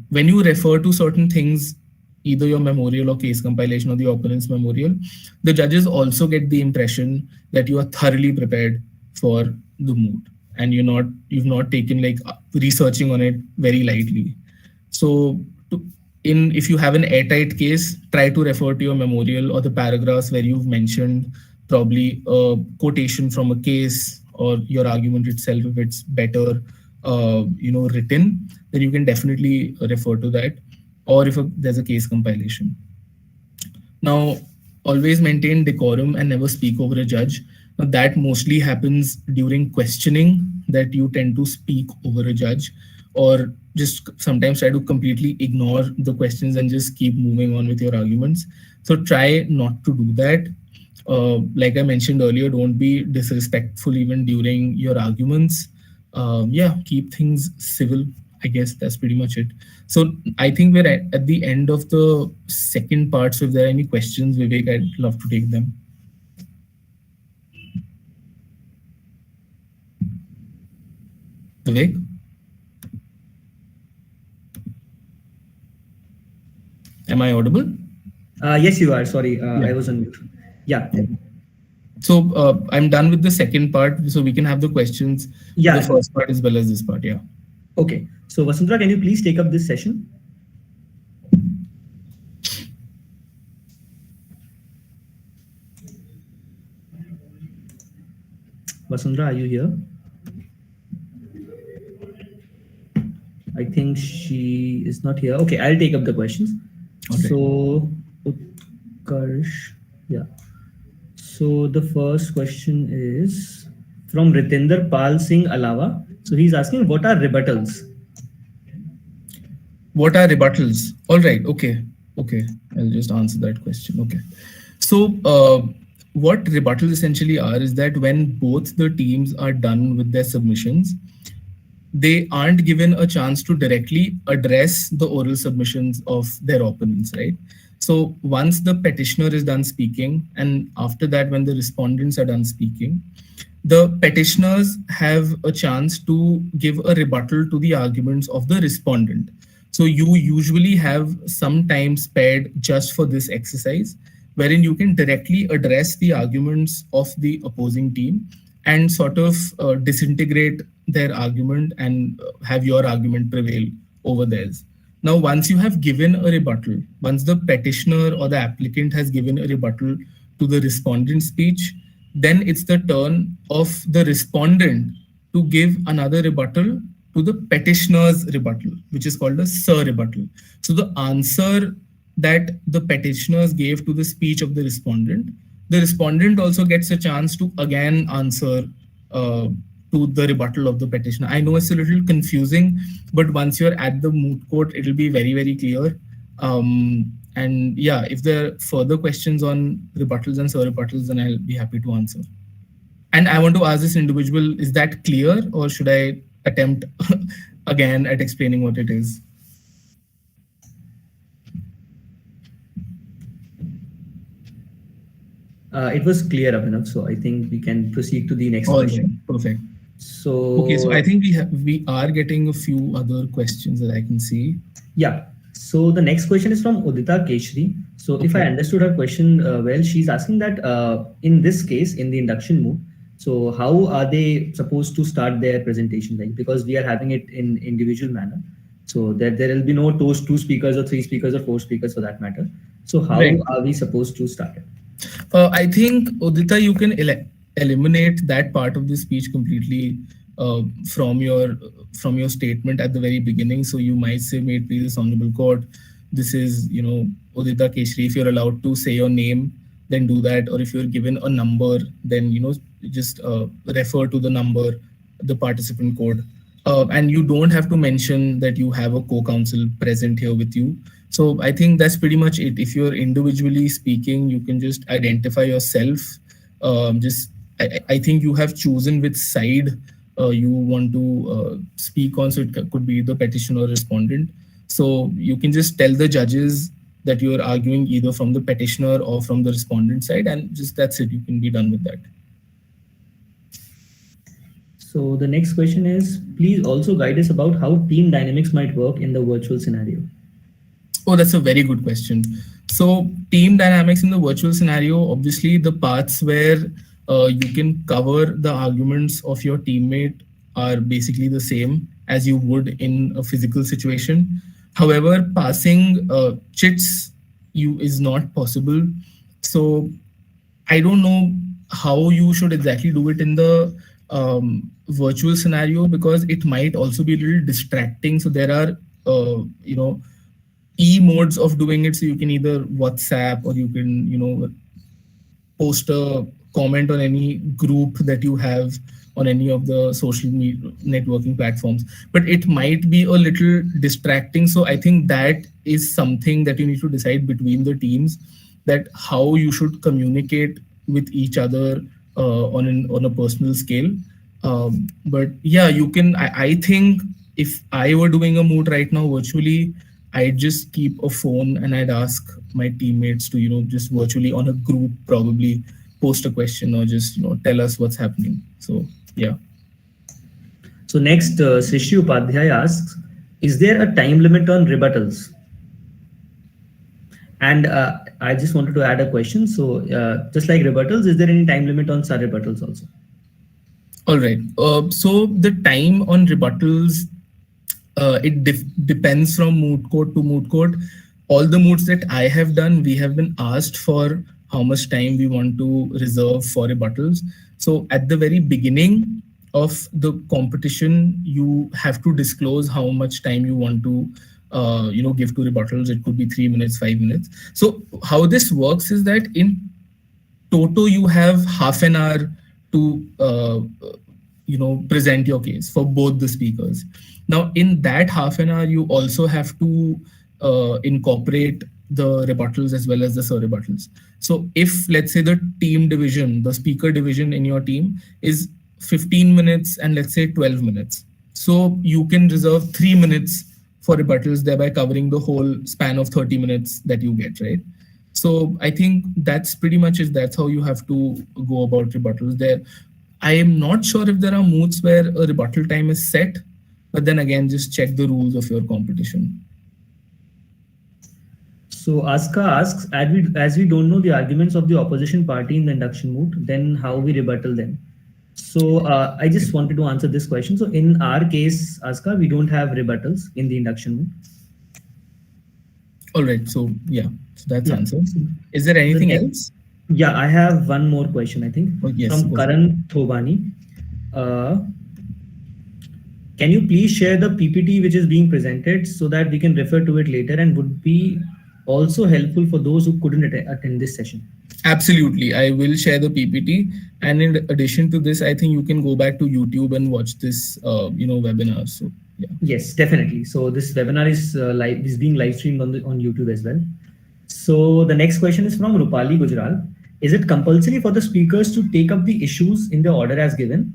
When you refer to certain things, either your memorial or case compilation or the opponent's memorial, the judges also get the impression that you are thoroughly prepared for the moot, and you've not taken like researching on it very lightly. So, if you have an airtight case, try to refer to your memorial or the paragraphs where you've mentioned probably a quotation from a case or your argument itself. If it's better, written, then you can definitely refer to that. Or if there's a case compilation. Now, always maintain decorum and never speak over a judge. Now, that mostly happens during questioning, that you tend to speak over a judge, or just sometimes try to completely ignore the questions and just keep moving on with your arguments. So try not to do that. Like I mentioned earlier, don't be disrespectful even during your arguments. Yeah, keep things civil. I guess that's pretty much it. So I think we're at the end of the second part. So if there are any questions, Vivek, I'd love to take them. Vivek, am I audible? Yes, you are. Sorry, Yeah. I was on mute. Yeah, So I'm done with the second part. So we can have the questions for the yeah. first part as well as this part. Yeah. Okay. So, Vasundhara, can you please take up this session? Vasundhara, are you here? I think she is not here. Okay, I'll take up the questions. Okay. So, Utkarsh, yeah. So the first question is from Ritinder Pal Singh Alawa. So he's asking, what are rebuttals? What are rebuttals? All right. Okay. Okay. I'll just answer that question. Okay. So, what rebuttals essentially are is that when both the teams are done with their submissions, they aren't given a chance to directly address the oral submissions of their opponents, right? So once the petitioner is done speaking, and after that, when the respondents are done speaking, the petitioners have a chance to give a rebuttal to the arguments of the respondent. So you usually have some time spared just for this exercise, wherein you can directly address the arguments of the opposing team and sort of disintegrate their argument and have your argument prevail over theirs. Now, once you have given a rebuttal, once the petitioner or the applicant has given a rebuttal to the respondent's speech, then it's the turn of the respondent to give another rebuttal to the petitioner's rebuttal, which is called a sur rebuttal. So the answer that the petitioners gave to the speech of the respondent also gets a chance to again answer uh, to the rebuttal of the petitioner. I know it's a little confusing, but once you're at the moot court, it'll be very, very clear. And yeah, if there are further questions on rebuttals and sur rebuttals, then I'll be happy to answer. And I want to ask this individual, is that clear, or should I attempt again at explaining what it is? It was clear, Abhinav. So I think we can proceed to the next All right, question. perfect. Okay, so I So think we are getting a few other questions that I can see. yeah. So the next question is from Udita Keshri. So if I Okay. understood her question well, she's asking that in this case, in the induction mode, so how are they supposed to start their presentation? Like because we are having it in individual manner, so that there will be no two speakers or three speakers or four speakers for that matter. So how Right. are we supposed to start it? I think, Udita, you can eliminate that part of the speech completely uh, from your from your statement at the very beginning. So you might say, "May it please this honorable court, this is Udita Keshri." If you're allowed to say your name, then do that. Or if you're given a number, then just refer to the number, the participant code. And you don't have to mention that you have a co-counsel present here with you. So I think that's pretty much it. If you're individually speaking, you can just identify yourself. Just I think you have chosen which side you want to speak on. So it could be the petitioner or respondent. So you can just tell the judges that you're arguing either from the petitioner or from the respondent side, and just that's it. You can be done with that. So the next question is, please also guide us about how team dynamics might work in the virtual scenario. Oh, that's a very good question. So, team dynamics in the virtual scenario, obviously, the parts where you can cover the arguments of your teammate are basically the same as you would in a physical situation. However, passing chits you is not possible. So, I don't know how you should exactly do it in the virtual scenario because it might also be a little distracting. So there are modes of doing it. So you can either WhatsApp or you can post a comment on any group that you have on any of the social media networking platforms, but it might be a little distracting. So I think that is something that you need to decide between the teams, that how you should communicate with each other on a personal scale. But yeah, you can. I think if I were doing a moot right now virtually, I'd just keep a phone and I'd ask my teammates to just virtually on a group probably post a question or just tell us what's happening. So yeah. So next, Srishi Upadhyay asks, is there a time limit on rebuttals? And I just wanted to add a question. So just like rebuttals, is there any time limit on sub rebuttals also? All right. So the time on rebuttals, it depends from moot court to moot court. All the moots that I have done, we have been asked for how much time we want to reserve for rebuttals. So at the very beginning of the competition, you have to disclose how much time you want to give to rebuttals. It could be 3 minutes, 5 minutes. So how this works is that in Toto, you have half an hour to present your case for both the speakers. Now, in that half an hour, you also have to incorporate the rebuttals as well as the rebuttals. So, if let's say the team division, the speaker division in your team is 15 minutes and let's say 12 minutes, so you can reserve 3 minutes for rebuttals, thereby covering the whole span of 30 minutes that you get, right? So I think that's pretty much it. That's how you have to go about rebuttals there. I am not sure if there are moods where a rebuttal time is set, but then again, just check the rules of your competition. So Aska asks, as we don't know the arguments of the opposition party in the induction moot, then how we rebuttal them? So I just wanted to answer this question. So in our case, Aska, we don't have rebuttals in the induction moot. All right. So yeah, so that's Yeah. answered. Is there The anything next, else? yeah, I have one more question, I think, Oh, yes, from go for it. Karan Thobani. Uh, can you please share the PPT which is being presented so that we can refer to it later and would be also helpful for those who couldn't attend this session? Absolutely. I will share the PPT. And in addition to this, I think you can go back to YouTube and watch this, webinar. So yeah. Yes, definitely. So this webinar is being live streamed on YouTube as well. So the next question is from Rupali Gujral. Is it compulsory for the speakers to take up the issues in the order as given?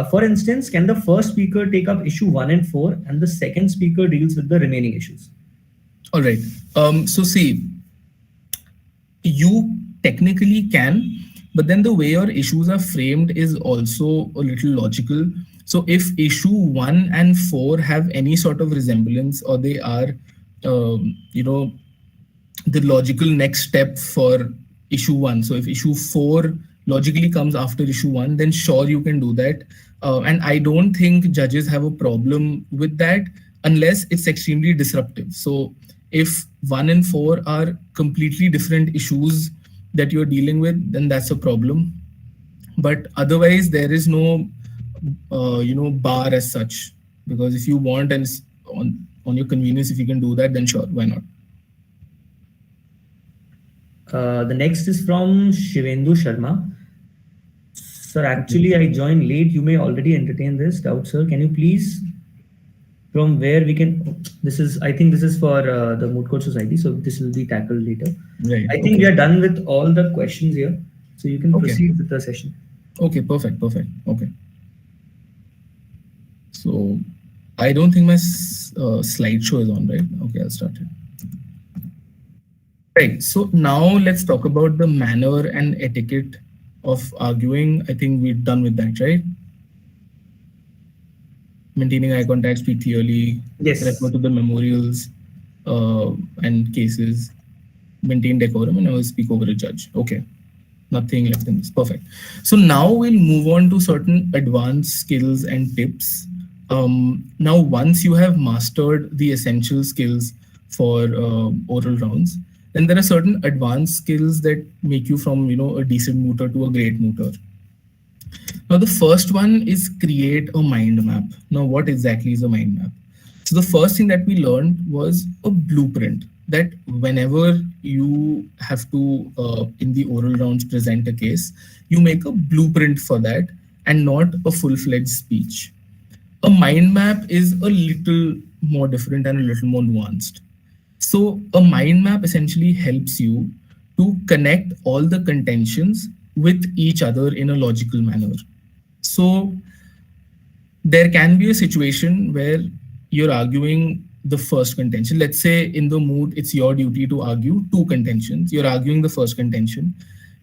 For instance, can the first speaker take up issue 1 and 4 and the second speaker deals with the remaining issues? All right. So see, you technically can, but then the way your issues are framed is also a little logical. So if issue 1 and 4 have any sort of resemblance, or they are, you know, the logical next step for issue 1. So if issue 4 logically comes after issue 1, then sure, you can do that. And I don't think judges have a problem with that unless it's extremely disruptive. So if 1 and 4 are completely different issues that you're dealing with, then that's a problem. But otherwise, there is no bar as such, because if you want, and on your convenience, if you can do that, then sure, why not? The next is from Shivendu Sharma. Sir, actually, I joined late. You may already entertain this doubt, sir. Can you please, from where we can, this is, I think this is for the Moot Court Society, so this will be tackled later. Right. I think we are done with all the questions here, so you can Okay. proceed with the session. Okay, perfect. Okay. So I don't think my slideshow is on, right? Okay, I'll start it. Right. So now let's talk about the manner and etiquette of arguing. I think we're done with that, right? Maintaining eye contact, speak clearly, Yes. refer to the memorials and cases, maintain decorum, and I will speak over a judge. Okay. Nothing left in this. Perfect. So now we'll move on to certain advanced skills and tips. Now, once you have mastered the essential skills for oral rounds, then there are certain advanced skills that make you from a decent mooter to a great mooter. Now, the first one is create a mind map. Now, what exactly is a mind map? So the first thing that we learned was a blueprint, that whenever you have to, in the oral rounds, present a case, you make a blueprint for that and not a full-fledged speech. A mind map is a little more different and a little more nuanced. So a mind map essentially helps you to connect all the contentions with each other in a logical manner. So there can be a situation where you're arguing the first contention. Let's say in the mood, it's your duty to argue two contentions. You're arguing the first contention.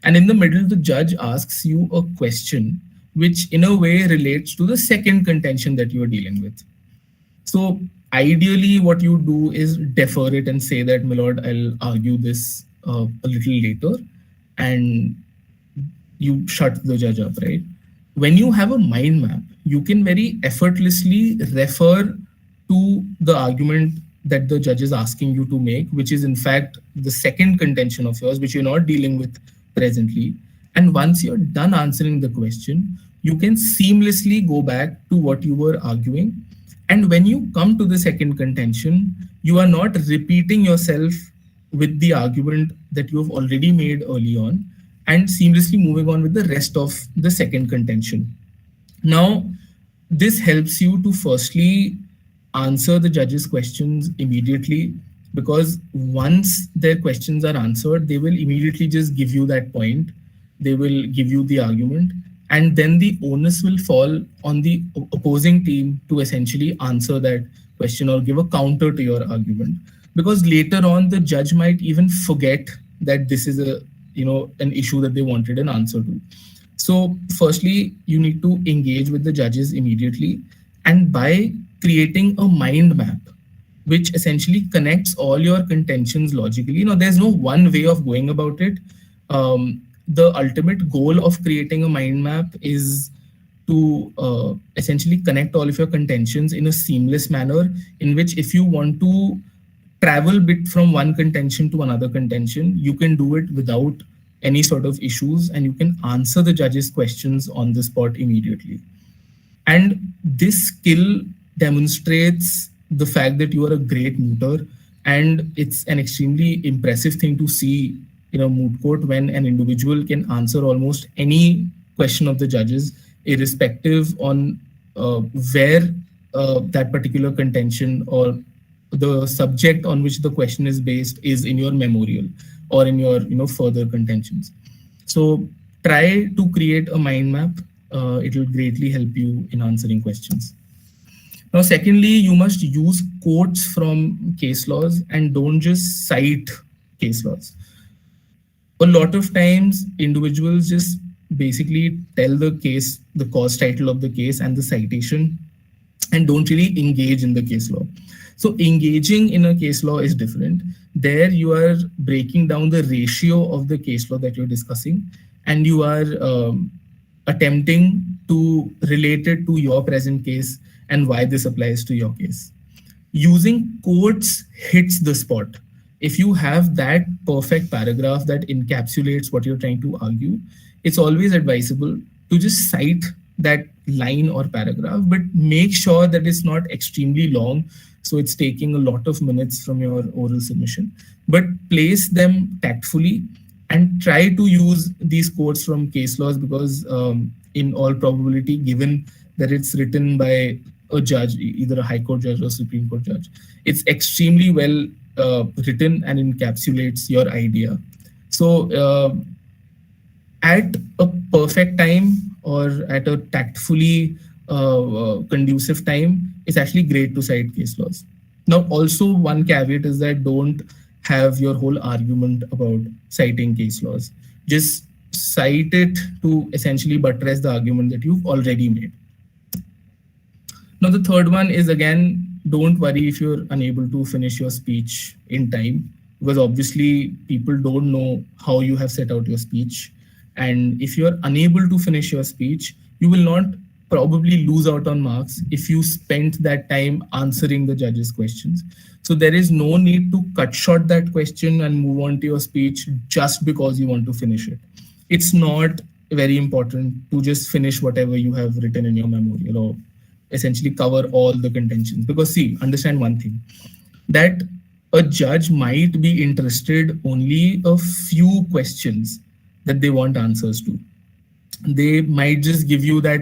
And in the middle, the judge asks you a question which in a way relates to the second contention that you're dealing with. So ideally, what you do is defer it and say that, my lord, I'll argue this a little later, and you shut the judge up, right? When you have a mind map, you can very effortlessly refer to the argument that the judge is asking you to make, which is in fact the second contention of yours, which you're not dealing with presently. And once you're done answering the question, you can seamlessly go back to what you were arguing. And when you come to the second contention, you are not repeating yourself with the argument that you have already made early on, and seamlessly moving on with the rest of the second contention. Now, this helps you to firstly answer the judge's questions immediately, because once their questions are answered, they will immediately just give you that point. They will give you the argument, and then the onus will fall on the opposing team to essentially answer that question or give a counter to your argument. Because later on, the judge might even forget that this is an issue that they wanted an answer to. So firstly, you need to engage with the judges immediately, and by creating a mind map, which essentially connects all your contentions logically. There's no one way of going about it. The ultimate goal of creating a mind map is to essentially connect all of your contentions in a seamless manner, in which if you want to travel bit from one contention to another contention, you can do it without any sort of issues, and you can answer the judge's questions on the spot immediately. And this skill demonstrates the fact that you are a great mooter, and it's an extremely impressive thing to see in a moot court when an individual can answer almost any question of the judges, irrespective on where that particular contention or the subject on which the question is based is in your memorial or in your further contentions. So try to create a mind map. It will greatly help you in answering questions. Now, secondly, you must use quotes from case laws and don't just cite case laws. A lot of times individuals just basically tell the case, the cause title of the case and the citation, and don't really engage in the case law. So engaging in a case law is different. There you are breaking down the ratio of the case law that you're discussing, and you are attempting to relate it to your present case and why this applies to your case. Using quotes hits the spot. If you have that perfect paragraph that encapsulates what you're trying to argue, it's always advisable to just cite that line or paragraph, but make sure that it's not extremely long, so it's taking a lot of minutes from your oral submission. But place them tactfully and try to use these quotes from case laws, because in all probability, given that it's written by a judge, either a high court judge or Supreme Court judge, it's extremely well written and encapsulates your idea. So at a perfect time or at a tactfully conducive time, it's actually great to cite case laws. Now, also one caveat is that don't have your whole argument about citing case laws. Just cite it to essentially buttress the argument that you've already made. Now, the third one is, again, don't worry if you're unable to finish your speech in time, because obviously people don't know how you have set out your speech. And if you're unable to finish your speech, you will not probably lose out on marks if you spent that time answering the judge's questions. So there is no need to cut short that question and move on to your speech just because you want to finish it. It's not very important to just finish whatever you have written in your memorial, or essentially cover all the contentions. Because see, understand one thing, that a judge might be interested only a few questions that they want answers to. They might just give you that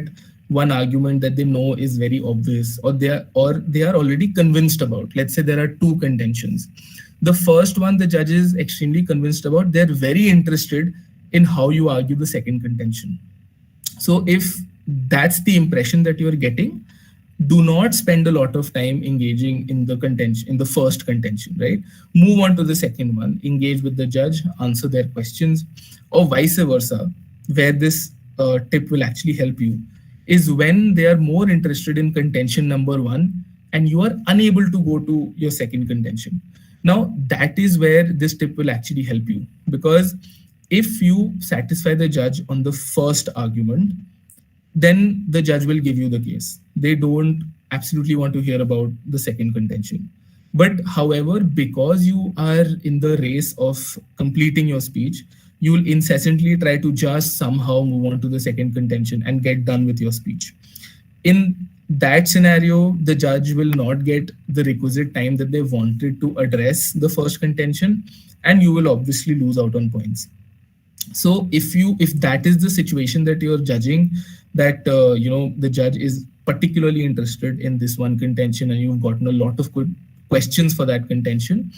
one argument that they know is very obvious, or they are already convinced about. Let's say there are two contentions. The first one the judge is extremely convinced about. They're very interested in how you argue the second contention. So if that's the impression that you're getting, do not spend a lot of time engaging in the contention, in the first contention, right? Move on to the second one, engage with the judge, answer their questions, or vice versa. Where this tip will actually help you is when they are more interested in contention number one and you are unable to go to your second contention. Now, that is where this tip will actually help you, because if you satisfy the judge on the first argument, then the judge will give you the case. They don't absolutely want to hear about the second contention. But however, because you are in the race of completing your speech, you will incessantly try to just somehow move on to the second contention and get done with your speech. In that scenario, the judge will not get the requisite time that they wanted to address the first contention, and you will obviously lose out on points. So if that is the situation that you're judging, that the judge is particularly interested in this one contention and you've gotten a lot of good questions for that contention,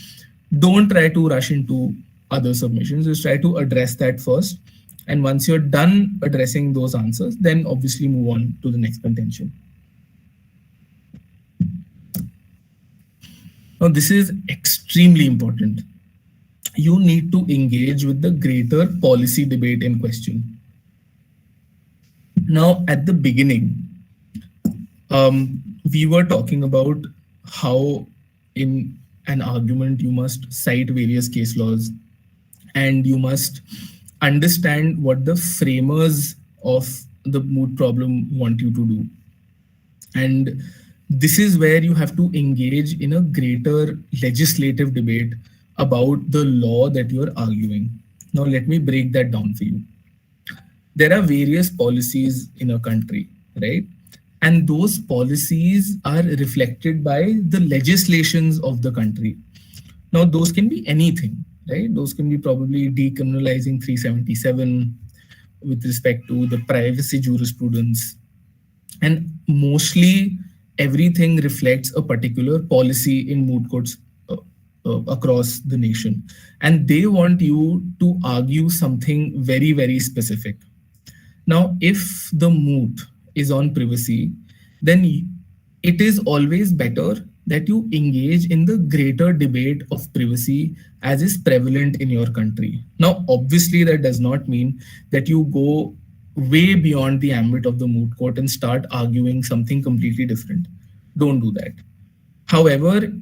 don't try to rush into other submissions. Just try to address that first, and once you're done addressing those answers, then obviously move on to the next contention. Now, this is extremely important. You need to engage with the greater policy debate in question. Now, at the beginning, we were talking about how in an argument you must cite various case laws and you must understand what the framers of the moot problem want you to do. And this is where you have to engage in a greater legislative debate about the law that you're arguing. Now, let me break that down for you. There are various policies in a country, right? And those policies are reflected by the legislations of the country. Now, those can be anything, right? Those can be probably decriminalizing 377 with respect to the privacy jurisprudence. And mostly everything reflects a particular policy in moot courts across the nation. And they want you to argue something very, very specific. Now, if the moot is on privacy, then it is always better that you engage in the greater debate of privacy as is prevalent in your country. Now, obviously, that does not mean that you go way beyond the ambit of the moot court and start arguing something completely different. Don't do that. However,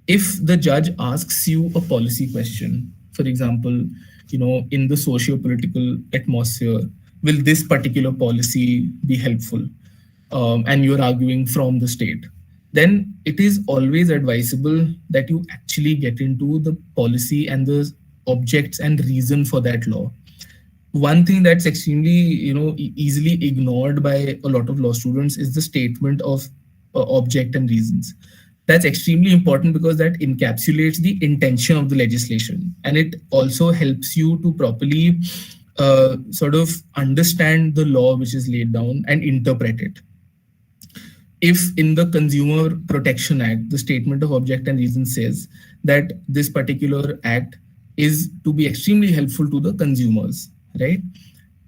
if the judge asks you a policy question, for example, in the socio-political atmosphere, will this particular policy be helpful? And you're arguing from the state, then it is always advisable that you actually get into the policy and the objects and reason for that law. One thing that's extremely easily ignored by a lot of law students is the statement of object and reasons. That's extremely important because that encapsulates the intention of the legislation, and it also helps you to properly sort of understand the law which is laid down and interpret it. If in the Consumer Protection Act, the statement of object and reason says that this particular act is to be extremely helpful to the consumers, right?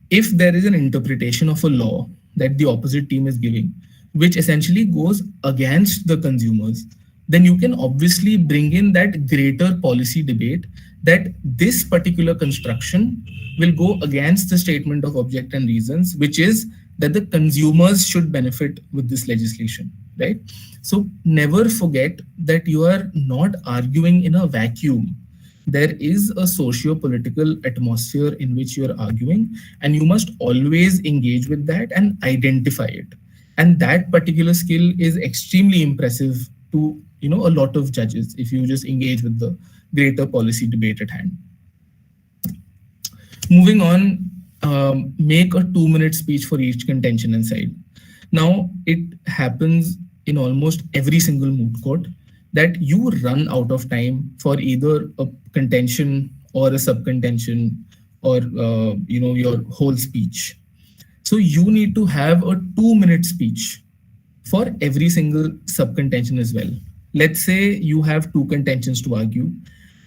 If there is an interpretation of a law that the opposite team is giving, which essentially goes against the consumers, then you can obviously bring in that greater policy debate that this particular construction will go against the statement of object and reasons, which is that the consumers should benefit with this legislation, right? So never forget that you are not arguing in a vacuum. There is a socio-political atmosphere in which you're arguing, and you must always engage with that and identify it. And that particular skill is extremely impressive to a lot of judges if you just engage with the greater policy debate at hand. Moving on, make a 2-minute speech for each contention and side. Now, it happens in almost every single moot court that you run out of time for either a contention or a sub-contention or your whole speech. So you need to have a 2-minute speech for every single sub-contention as well. Let's say you have 2 contentions to argue,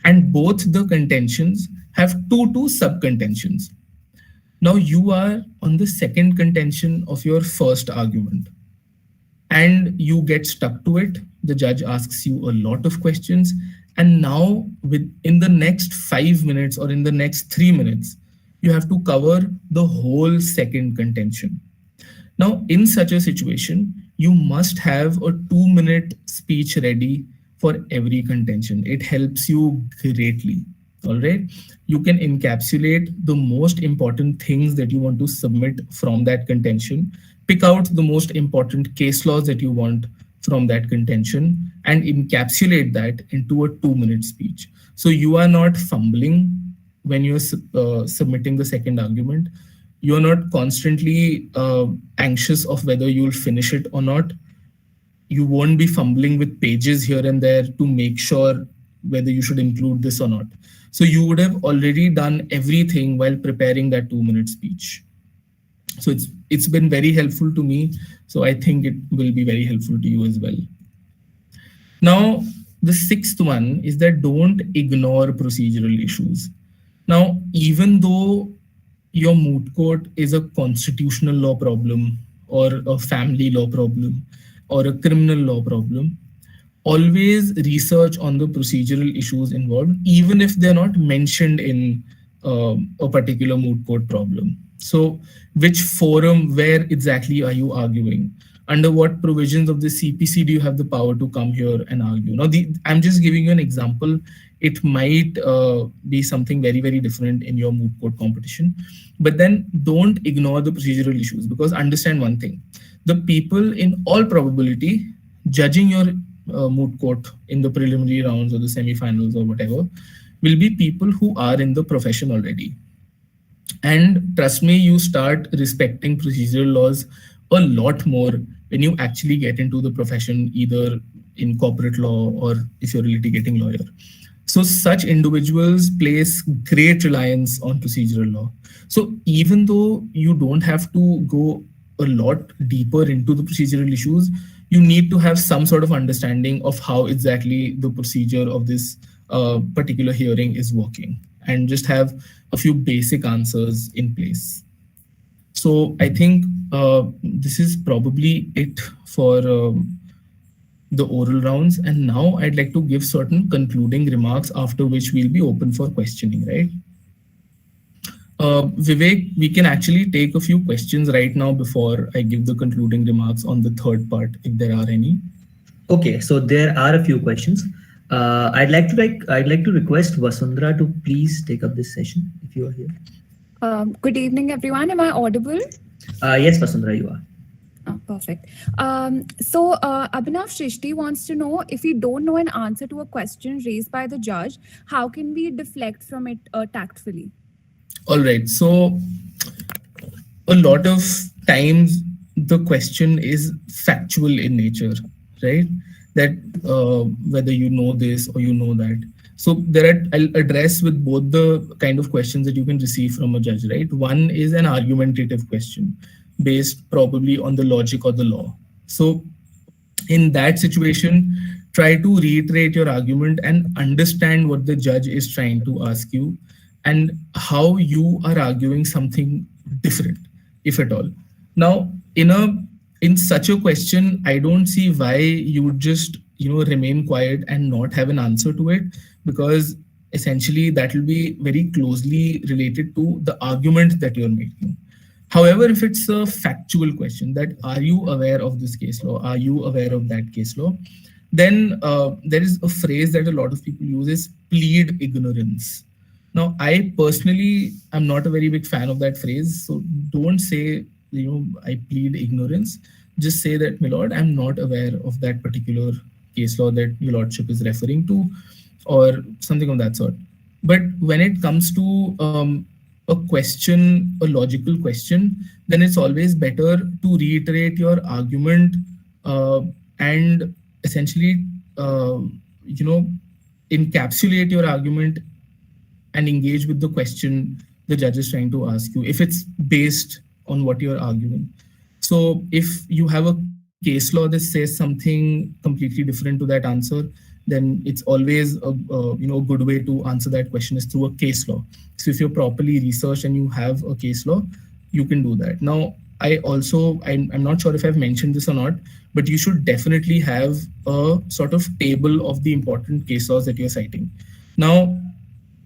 and both the contentions have 2 sub-contentions. Now you are on the second contention of your first argument, and you get stuck to it. The judge asks you a lot of questions, and now in the next 5 minutes or in the next 3 minutes, you have to cover the whole second contention. Now, in such a situation, you must have a 2-minute speech ready for every contention. It helps you greatly. All right. You can encapsulate the most important things that you want to submit from that contention, pick out the most important case laws that you want from that contention, and encapsulate that into a 2-minute speech. So you are not fumbling when you're submitting the second argument. You're not constantly anxious of whether you'll finish it or not. You won't be fumbling with pages here and there to make sure whether you should include this or not. So you would have already done everything while preparing that 2-minute speech. So it's been very helpful to me. So I think it will be very helpful to you as well. Now, the 6th one is that don't ignore procedural issues. Now, even though your moot court is a constitutional law problem or a family law problem or a criminal law problem, always research on the procedural issues involved, even if they're not mentioned in a particular moot court problem. So which forum, where exactly are you arguing? Under what provisions of the CPC do you have the power to come here and argue? Now, I'm just giving you an example. It might be something very, very different in your moot court competition. But then don't ignore the procedural issues, because understand one thing. The people in all probability judging your moot court in the preliminary rounds or the semifinals or whatever will be people who are in the profession already. And trust me, you start respecting procedural laws a lot more when you actually get into the profession, either in corporate law or if you're a litigating lawyer. So such individuals place great reliance on procedural law. So even though you don't have to go a lot deeper into the procedural issues, you need to have some sort of understanding of how exactly the procedure of this particular hearing is working, and just have a few basic answers in place. So I think this is probably it for the oral rounds, and now I'd like to give certain concluding remarks, after which we'll be open for questioning, right? Vivek, we can actually take a few questions right now before I give the concluding remarks on the third part, if there are any. Okay, so there are a few questions. I'd like to request Vasundhara to please take up this session if you are here. Good evening, everyone. Am I audible? Yes, Vasundhara, you are. Oh, perfect. Abhinav Shrishti wants to know, if we don't know an answer to a question raised by the judge, how can we deflect from it tactfully? All right. So a lot of times the question is factual in nature, right? That whether you know this or you know that. So I'll address with both the kind of questions that you can receive from a judge, right? One is an argumentative question based probably on the logic or the law. So in that situation, try to reiterate your argument and understand what the judge is trying to ask you and how you are arguing something different, if at all. Now, in such a question, I don't see why you would just remain quiet and not have an answer to it, because essentially that will be very closely related to the argument that you're making. However, if it's a factual question, that are you aware of this case law? Are you aware of that case law? Then there is a phrase that a lot of people use is plead ignorance. Now, I personally am not a very big fan of that phrase. So don't say, I plead ignorance. Just say that, my lord, I'm not aware of that particular case law that your lordship is referring to, or something of that sort. But when it comes to a question, a logical question, then it's always better to reiterate your argument and essentially, encapsulate your argument and engage with the question the judge is trying to ask you, if it's based on what you're arguing. So if you have a case law that says something completely different to that answer, then it's always a good way to answer that question is through a case law. So if you're properly researched and you have a case law, you can do that. Now, I'm not sure if I've mentioned this or not, but you should definitely have a sort of table of the important case laws that you're citing. Now,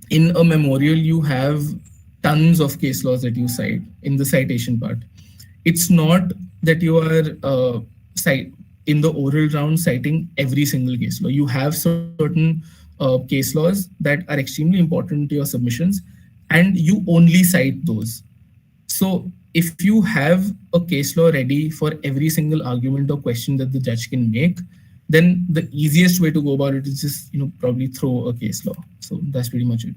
in a memorial, you have tons of case laws that you cite in the citation part. It's not that you are in the oral round citing every single case law. You have certain case laws that are extremely important to your submissions, and you only cite those. So if you have a case law ready for every single argument or question that the judge can make, then the easiest way to go about it is just probably throw a case law. So that's pretty much it.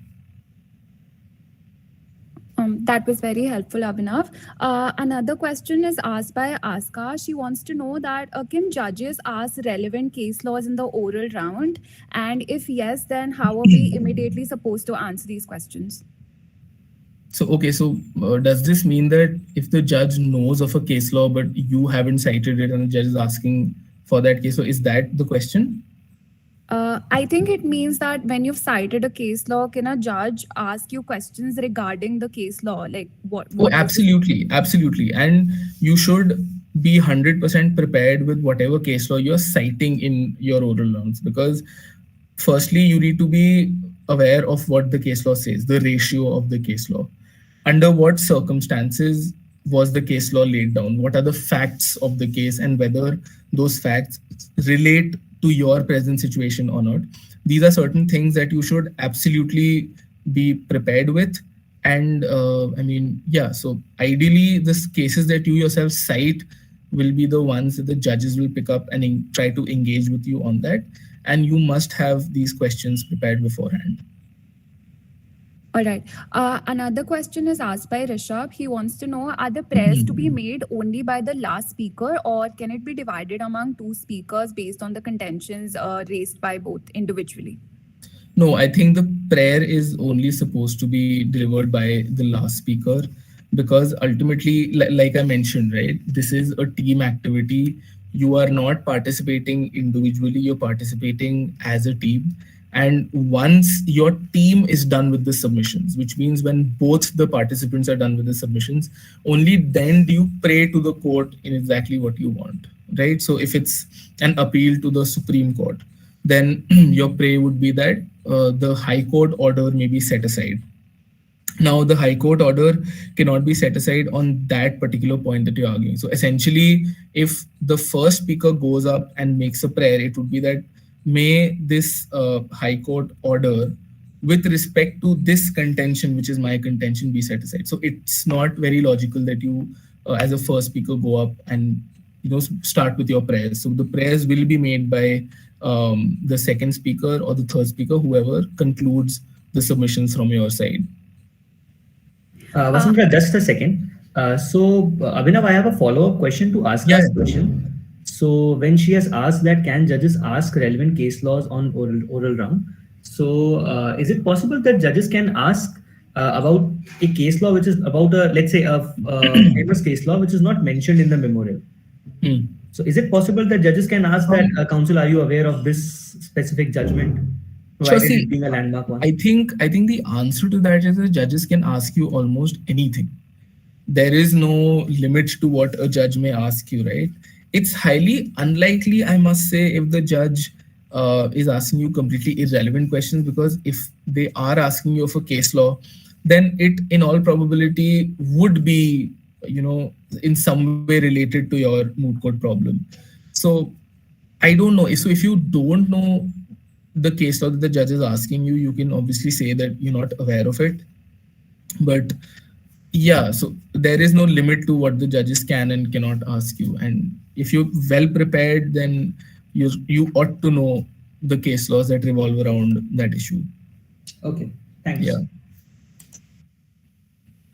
That was very helpful, Abhinav. Another question is asked by Aska. She wants to know that can judges ask relevant case laws in the oral round? And if yes, then how are we immediately supposed to answer these questions? So, okay, so does this mean that if the judge knows of a case law, but you haven't cited it and the judge is asking for that case law, is that the question? I think it means that when you've cited a case law, can a judge ask you questions regarding the case law? Like what Oh, absolutely. Absolutely. And you should be 100% prepared with whatever case law you're citing in your oral rounds, because firstly, you need to be aware of what the case law says, the ratio of the case law. Under what circumstances was the case law laid down? What are the facts of the case and whether those facts relate to your present situation or not? These are certain things that you should absolutely be prepared with. And so ideally, the cases that you yourself cite will be the ones that the judges will pick up and try to engage with you on that. And you must have these questions prepared beforehand. All right. Another question is asked by Rishabh. He wants to know, are the prayers to be made only by the last speaker, or can it be divided among two speakers based on the contentions raised by both individually? No, I think the prayer is only supposed to be delivered by the last speaker, because ultimately, like I mentioned, right, this is a team activity. You are not participating individually, you're participating as a team. And once your team is done with the submissions, which means when both the participants are done with the submissions, only then do you pray to the court in exactly what you want. right? So if it's an appeal to the Supreme Court, then your prey would be that the High Court order may be set aside. Now, the High Court order cannot be set aside on that particular point that you're arguing. So essentially, if the first speaker goes up and makes a prayer, it would be that may this High Court order with respect to this contention, which is my contention, be set aside. So it's not very logical that you, as a first speaker, go up and start with your prayers. So the prayers will be made by the second speaker or the third speaker, whoever concludes the submissions from your side. Vasundhara, just a second. Abhinav, I have a follow-up question to ask Yeah, this yeah. question. So when she has asked that can judges ask relevant case laws on oral round, so is it possible that judges can ask about a case law which is about a, let's say, a famous case law which is not mentioned in the memorial? Hmm. So is it possible that judges can ask that, counsel, are you aware of this specific judgment, Sure, provided see, it being a landmark one? I think the answer to that is that judges can ask you almost anything. There is no limit to what a judge may ask you, right? It's highly unlikely, I must say, if the judge is asking you completely irrelevant questions, because if they are asking you of a case law, then it in all probability would be, in some way related to your moot court problem. So I don't know. So if you don't know the case law that the judge is asking you, you can obviously say that you're not aware of it. But yeah, so there is no limit to what the judges can and cannot ask you. And if you're well prepared, then you ought to know the case laws that revolve around that issue. Okay, thanks. Yeah.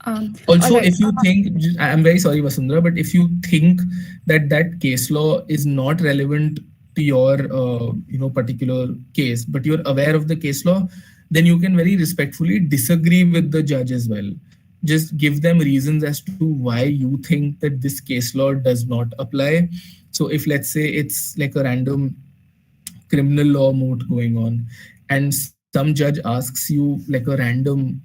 All Also, right. if you think, I'm very sorry, Vasundhara, but if you think that that case law is not relevant to your, particular case, but you're aware of the case law, then you can very respectfully disagree with the judge as well. Just give them reasons as to why you think that this case law does not apply. So if, let's say, it's like a random criminal law moot going on, and some judge asks you like a random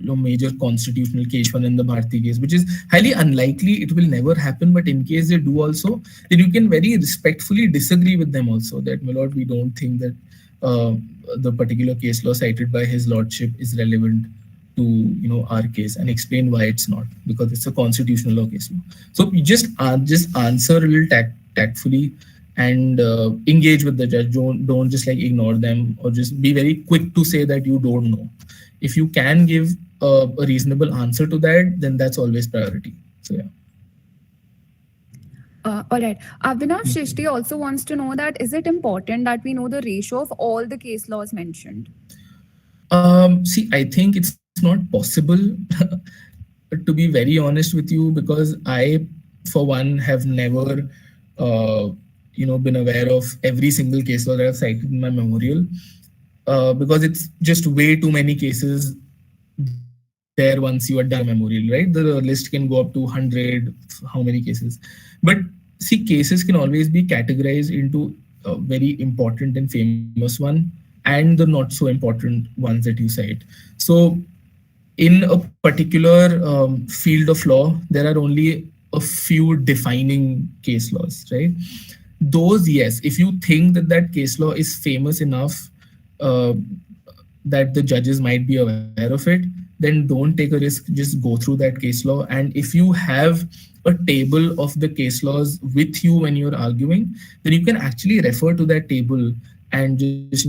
major constitutional case, one in the Bharti case, which is highly unlikely, it will never happen, but in case they do also, then you can very respectfully disagree with them also that, my lord, we don't think that the particular case law cited by his lordship is relevant to our case, and explain why it's not, because it's a constitutional law case law. So you just answer a little tactfully and engage with the judge. Don't just like ignore them or just be very quick to say that you don't know. If you can give a reasonable answer to that, then that's always priority. So yeah. All right. Abhinav, Shrishti also wants to know that is it important that we know the ratio of all the case laws mentioned? See, I think it's not possible to be very honest with you, because I, for one, have never, been aware of every single case law that I've cited in my memorial, because it's just way too many cases there once you are done memorial, right? The list can go up to 100, how many cases. But see, cases can always be categorized into a very important and famous one and the not so important ones that you cite. So in a particular field of law, there are only a few defining case laws, right? Those, yes, if you think that that case law is famous enough that the judges might be aware of it, then don't take a risk, just go through that case law. And if you have a table of the case laws with you when you're arguing, then you can actually refer to that table and just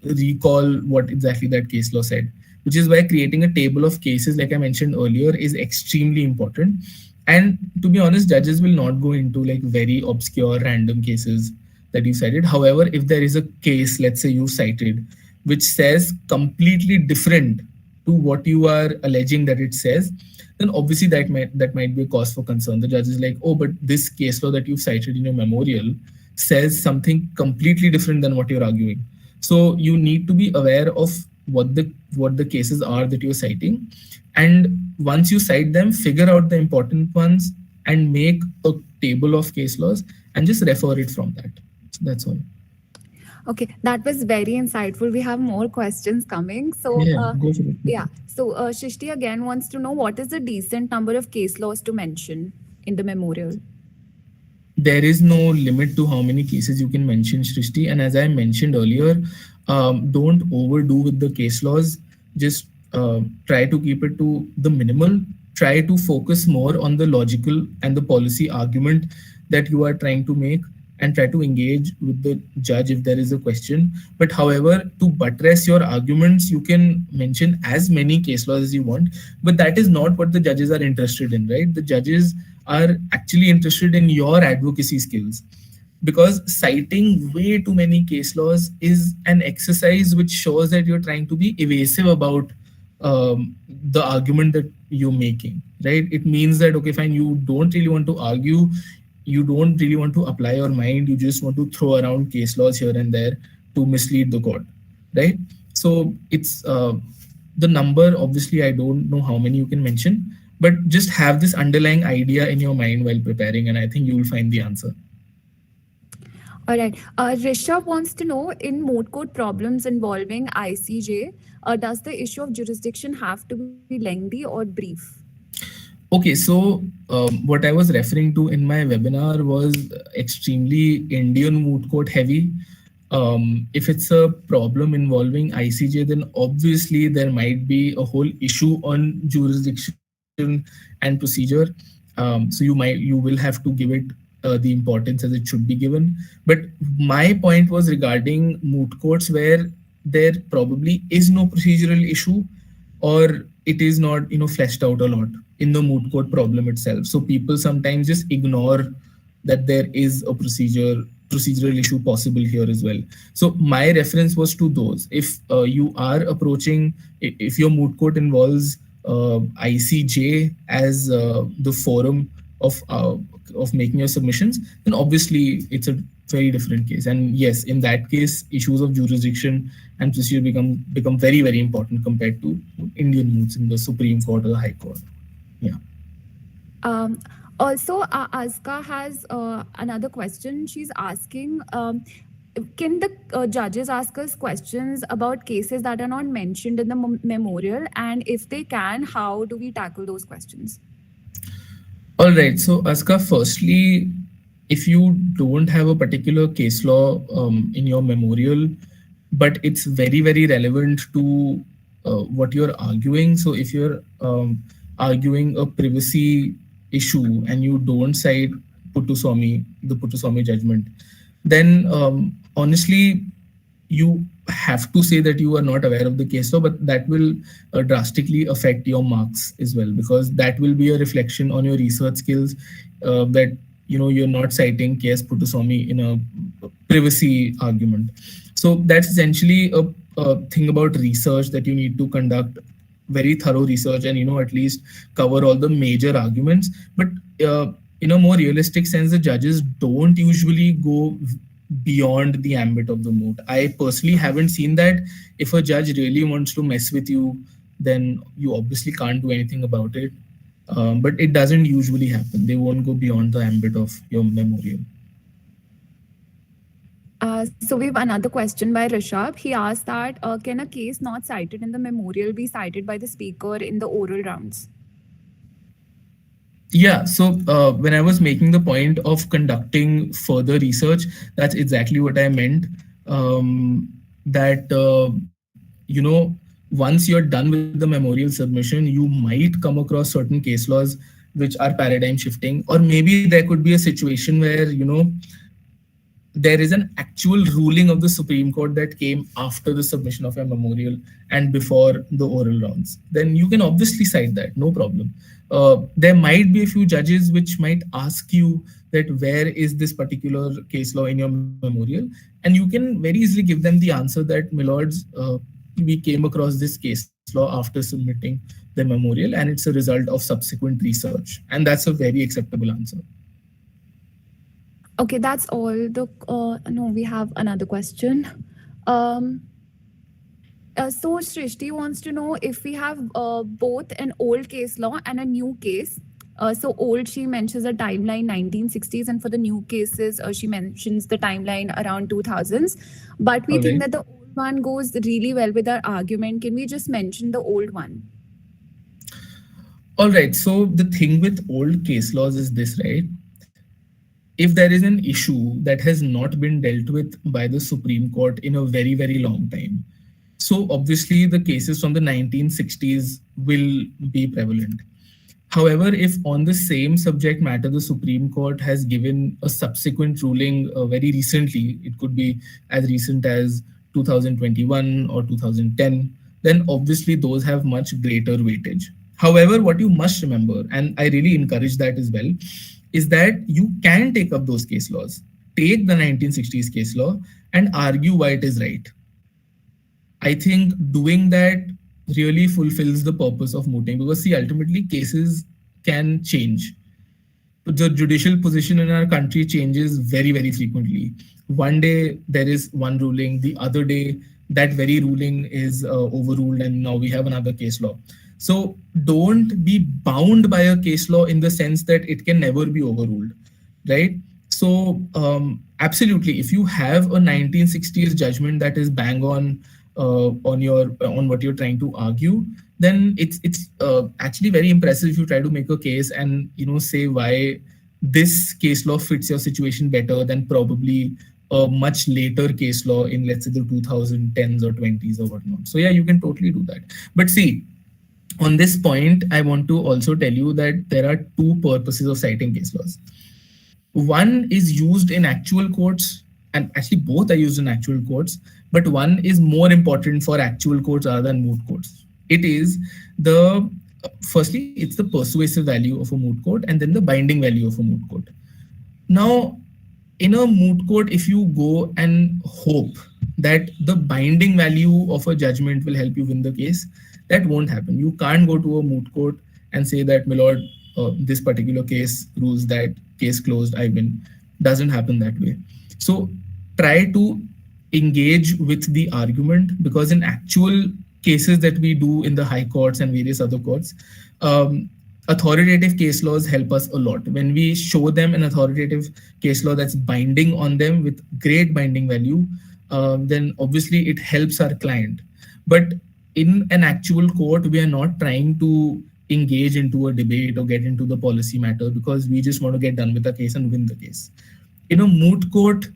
recall what exactly that case law said, which is why creating a table of cases, like I mentioned earlier, is extremely important. And to be honest, judges will not go into like very obscure random cases that you cited. However, if there is a case, let's say you cited, which says completely different to what you are alleging that it says, then obviously that might be a cause for concern. The judge is like, oh, but this case law that you've cited in your memorial says something completely different than what you're arguing. So you need to be aware of what the cases are that you're citing, and once you cite them, figure out the important ones and make a table of case laws and just refer it from that. So that's all. Okay, that was very insightful. We have more questions coming. So, Yeah, go for it. yeah. So, Shrishti again wants to know what is the decent number of case laws to mention in the memorial? there is no limit to how many cases you can mention, Srishti. And as I mentioned earlier, don't overdo with the case laws. Just try to keep it to the minimal. Try to focus more on the logical and the policy argument that you are trying to make, and try to engage with the judge if there is a question. But however, to buttress your arguments, you can mention as many case laws as you want, but that is not what the judges are interested in, right? The judges are actually interested in your advocacy skills, because citing way too many case laws is an exercise which shows that you're trying to be evasive about the argument that you're making, right? It means that, okay, fine, you don't really want to argue, you don't really want to apply your mind, you just want to throw around case laws here and there to mislead the court, right? So it's the number, obviously I don't know how many you can mention, but just have this underlying idea in your mind while preparing, and I think you will find the answer. All right. Rishabh wants to know, in moot court problems involving ICJ, does the issue of jurisdiction have to be lengthy or brief? Okay, so what I was referring to in my webinar was extremely Indian moot court heavy. If it's a problem involving ICJ, then obviously there might be a whole issue on jurisdiction and procedure. So you will have to give it the importance as it should be given. But my point was regarding moot courts where there probably is no procedural issue, or it is not, fleshed out a lot in the moot court problem itself. So people sometimes just ignore that there is a procedural issue possible here as well. So my reference was to those. If you are approaching, if your moot court involves ICJ as the forum of making your submissions, then obviously it's a very different case. And yes, in that case, issues of jurisdiction and procedure become very, very important compared to Indian moots in the Supreme Court or the High Court. Yeah. Also, Aska has another question. She's asking, can the judges ask us questions about cases that are not mentioned in the memorial? And if they can, how do we tackle those questions? All right. So, Aska, firstly, if you don't have a particular case law in your memorial, but it's very, very relevant to what you're arguing. So if you're arguing a privacy issue and you don't cite the Puttaswamy judgment, then honestly, you have to say that you are not aware of the case law, but that will drastically affect your marks as well, because that will be a reflection on your research skills that you're not citing KS Puttaswamy in a privacy argument. So that's essentially a thing about research, that you need to conduct very thorough research and at least cover all the major arguments. But in a more realistic sense, the judges don't usually go beyond the ambit of the moot. I personally haven't seen that. If a judge really wants to mess with you, then you obviously can't do anything about it. But it doesn't usually happen. They won't go beyond the ambit of your memorial. So we have another question by Rishabh. He asked that, can a case not cited in the memorial be cited by the speaker in the oral rounds? Yeah, so when I was making the point of conducting further research, that's exactly what I meant. Once you're done with the memorial submission, you might come across certain case laws which are paradigm shifting, or maybe there could be a situation where, there is an actual ruling of the Supreme Court that came after the submission of a memorial and before the oral rounds. Then you can obviously cite that, no problem. There might be a few judges which might ask you that where is this particular case law in your memorial, and you can very easily give them the answer that, my lords, we came across this case law after submitting the memorial, and it's a result of subsequent research. And that's a very acceptable answer. Okay, that's all. No, we have another question. So Srishti wants to know if we have both an old case law and a new case. So old, she mentions the timeline 1960s, and for the new cases, she mentions the timeline around 2000s. But we think that the old one goes really well with our argument. Can we just mention the old one? All right. So the thing with old case laws is this, right? if there is an issue that has not been dealt with by the Supreme Court in a very, very long time, so obviously the cases from the 1960s will be prevalent. However, if on the same subject matter the Supreme Court has given a subsequent ruling very recently, it could be as recent as 2021 or 2010, then obviously those have much greater weightage. However, what you must remember, and I really encourage that as well, is that you can take up those case laws, take the 1960s case law, and argue why it is right. I think doing that really fulfills the purpose of mooting, because see, ultimately cases can change. The judicial position in our country changes very, very frequently. One day there is one ruling, the other day that very ruling is overruled, and now we have another case law. So don't be bound by a case law in the sense that it can never be overruled, right? So absolutely, if you have a 1960s judgment that is bang on what you're trying to argue, then it's actually very impressive if you try to make a case and say why this case law fits your situation better than probably a much later case law in, let's say, the 2010s or 20s or whatnot. So yeah, you can totally do that. But see, on this point, I want to also tell you that there are two purposes of citing case laws. One is used in actual courts, and actually both are used in actual courts, but one is more important for actual courts rather than moot courts. It is the firstly, it's the persuasive value of a moot court, and then the binding value of a moot court. Now, in a moot court, if you go and hope that the binding value of a judgment will help you win the case, that won't happen. You can't go to a moot court and say that, my lord, this particular case rules that, case closed, I win. Doesn't happen that way. So try to engage with the argument, because in actual cases that we do in the high courts and various other courts, authoritative case laws help us a lot. When we show them an authoritative case law that's binding on them with great binding value, then obviously it helps our client. But in an actual court, we are not trying to engage into a debate or get into the policy matter, because we just want to get done with the case and win the case. In a moot court,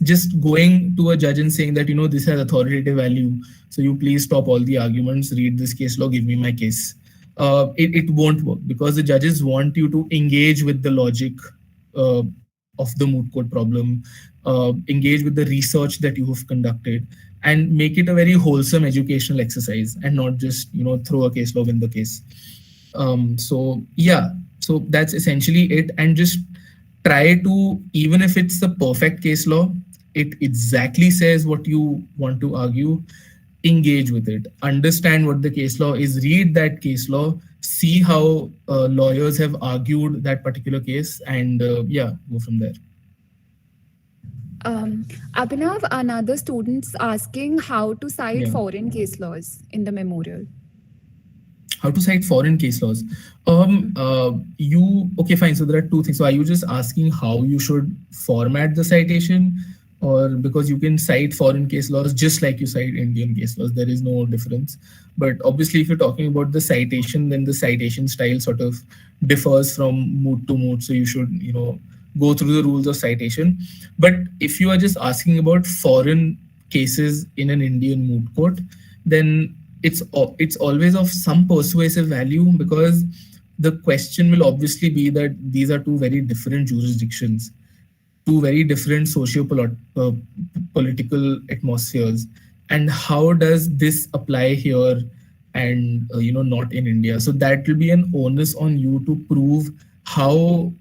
just going to a judge and saying that, this has authoritative value, so you please stop all the arguments, read this case law, give me my case. It won't work, because the judges want you to engage with the logic of the moot court problem, engage with the research that you have conducted, and make it a very wholesome educational exercise, and not just throw a case law, win the case. So yeah, so that's essentially it. And just try to, even if it's the perfect case law, it exactly says what you want to argue, engage with it, understand what the case law is, read that case law, see how lawyers have argued that particular case, and yeah, go from there. Abhinav, another student's asking how to cite Yeah. foreign case laws in the memorial. How to cite foreign case laws? Okay, fine. So there are two things. So are you just asking how you should format the citation, or because you can cite foreign case laws just like you cite Indian case laws? There is no difference. But obviously, if you're talking about the citation, then the citation style sort of differs from moot to moot. So you should, go through the rules of citation. But if you are just asking about foreign cases in an Indian moot court, then it's always of some persuasive value, because the question will obviously be that these are two very different jurisdictions, two very different socio-political atmospheres, and how does this apply here and not in India? So that will be an onus on you to prove how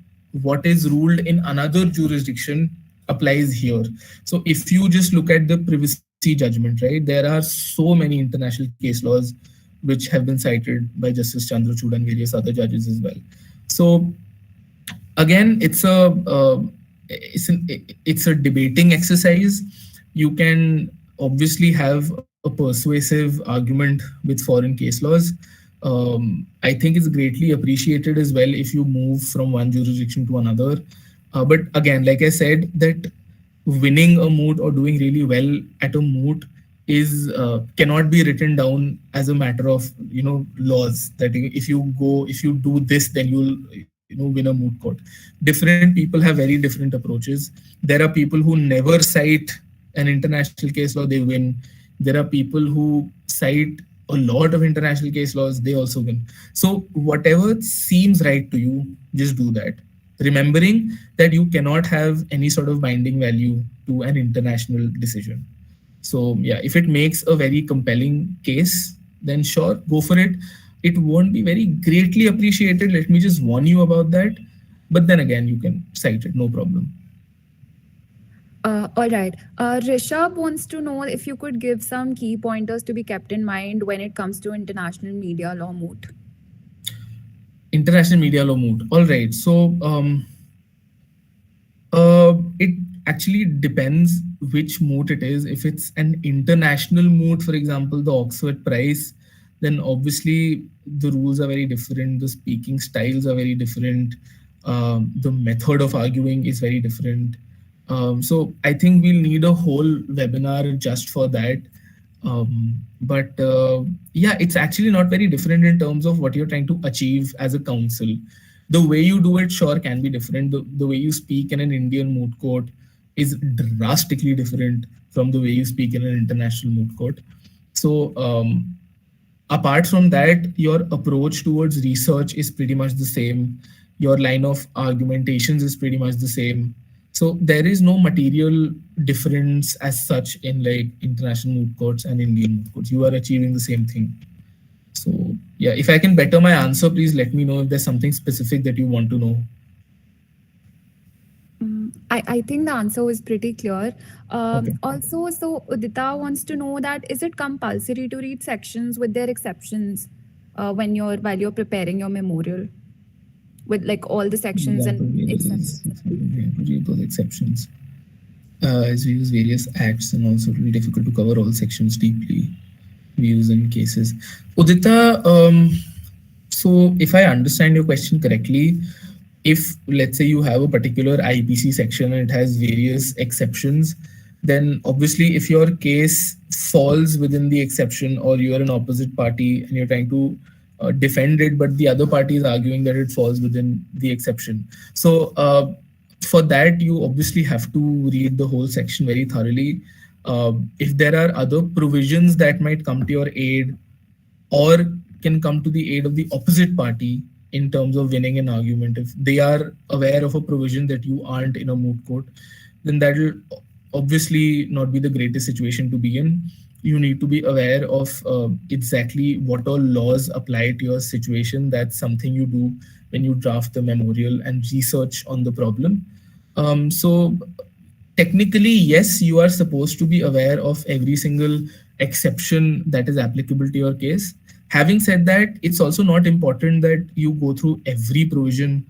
what is ruled in another jurisdiction applies here. So if you just look at the privacy judgment, right, there are so many international case laws which have been cited by Justice Chandrachud and various other judges as well. So again, it's a debating exercise. You can obviously have a persuasive argument with foreign case laws. I think it's greatly appreciated as well if you move from one jurisdiction to another. But again, like I said, that winning a moot or doing really well at a moot is cannot be written down as a matter of laws, that if you do this, then you'll win a moot court. Different people have very different approaches. There are people who never cite an international case law, they win. There are people who cite a lot of international case laws, they also win. So whatever seems right to you, just do that, remembering that you cannot have any sort of binding value to an international decision. So yeah, if it makes a very compelling case, then sure, go for it. It won't be very greatly appreciated. Let me just warn you about that. But then again, you can cite it, no problem. All right. Rishabh wants to know if you could give some key pointers to be kept in mind when it comes to international media law moot. International media law moot. All right. So it actually depends which moot it is. If it's an international moot, for example, the Oxford Prize, then obviously the rules are very different. The speaking styles are very different. The method of arguing is very different. So I think we'll need a whole webinar just for that. But yeah, it's actually not very different in terms of what you're trying to achieve as a council. The way you do it, sure, can be different. The way you speak in an Indian moot court is drastically different from the way you speak in an international moot court. So apart from that, your approach towards research is pretty much the same. Your line of argumentations is pretty much the same. So there is no material difference as such in like international moot courts and Indian moot courts. You are achieving the same thing. So yeah, if I can better my answer, please let me know if there's something specific that you want to know. I think the answer was pretty clear. Okay. Also, so Udita wants to know that is it compulsory to read sections with their exceptions while you're preparing your memorial, with like all the sections and exceptions? Read those exceptions. As we use various acts, and also it will be difficult to cover all sections deeply. Views and cases. Udita, so if I understand your question correctly, if let's say you have a particular IPC section and it has various exceptions, then obviously if your case falls within the exception, or you are an opposite party and you're trying to defend it, but the other party is arguing that it falls within the exception. So for that, you obviously have to read the whole section very thoroughly. If there are other provisions that might come to your aid or can come to the aid of the opposite party in terms of winning an argument, if they are aware of a provision that you aren't in a moot court, then that will obviously not be the greatest situation to be in. You need to be aware of exactly what all laws apply to your situation. That's something you do when you draft the memorial and research on the problem. So technically, yes, you are supposed to be aware of every single exception that is applicable to your case. Having said that, it's also not important that you go through every provision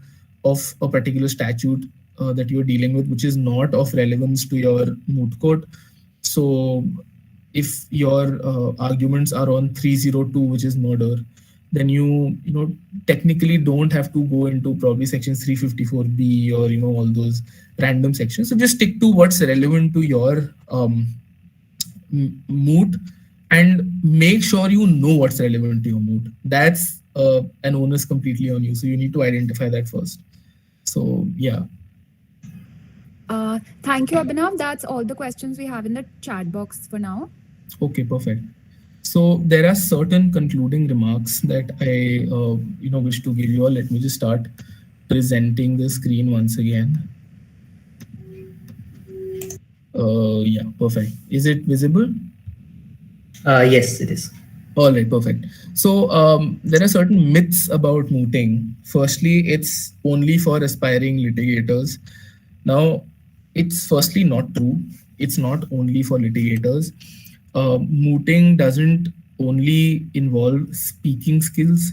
of a particular statute that you're dealing with, which is not of relevance to your moot court. So if your arguments are on 302, which is murder, then you technically don't have to go into probably section 354B or all those random sections. So just stick to what's relevant to your moot, and make sure you know what's relevant to your moot. That's an onus completely on you. So you need to identify that first. So yeah. Thank you, Abhinav. That's all the questions we have in the chat box for now. Okay, perfect. So there are certain concluding remarks that I wish to give you all. Let me just start presenting the screen once again. Yeah, perfect. Is it visible? Yes, it is. All right, perfect. So there are certain myths about mooting. Firstly, it's only for aspiring litigators. Now, it's firstly not true. It's not only for litigators. Mooting doesn't only involve speaking skills.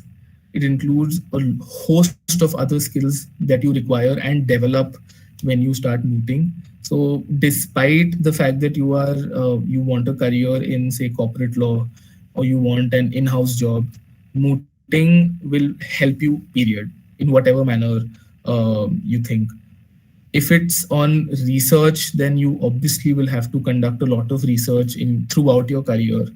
It includes a host of other skills that you require and develop when you start mooting. So despite the fact that you want a career in, say, corporate law, or you want an in-house job, mooting will help you, period, in whatever manner you think. If it's on research, then you obviously will have to conduct a lot of research throughout your career.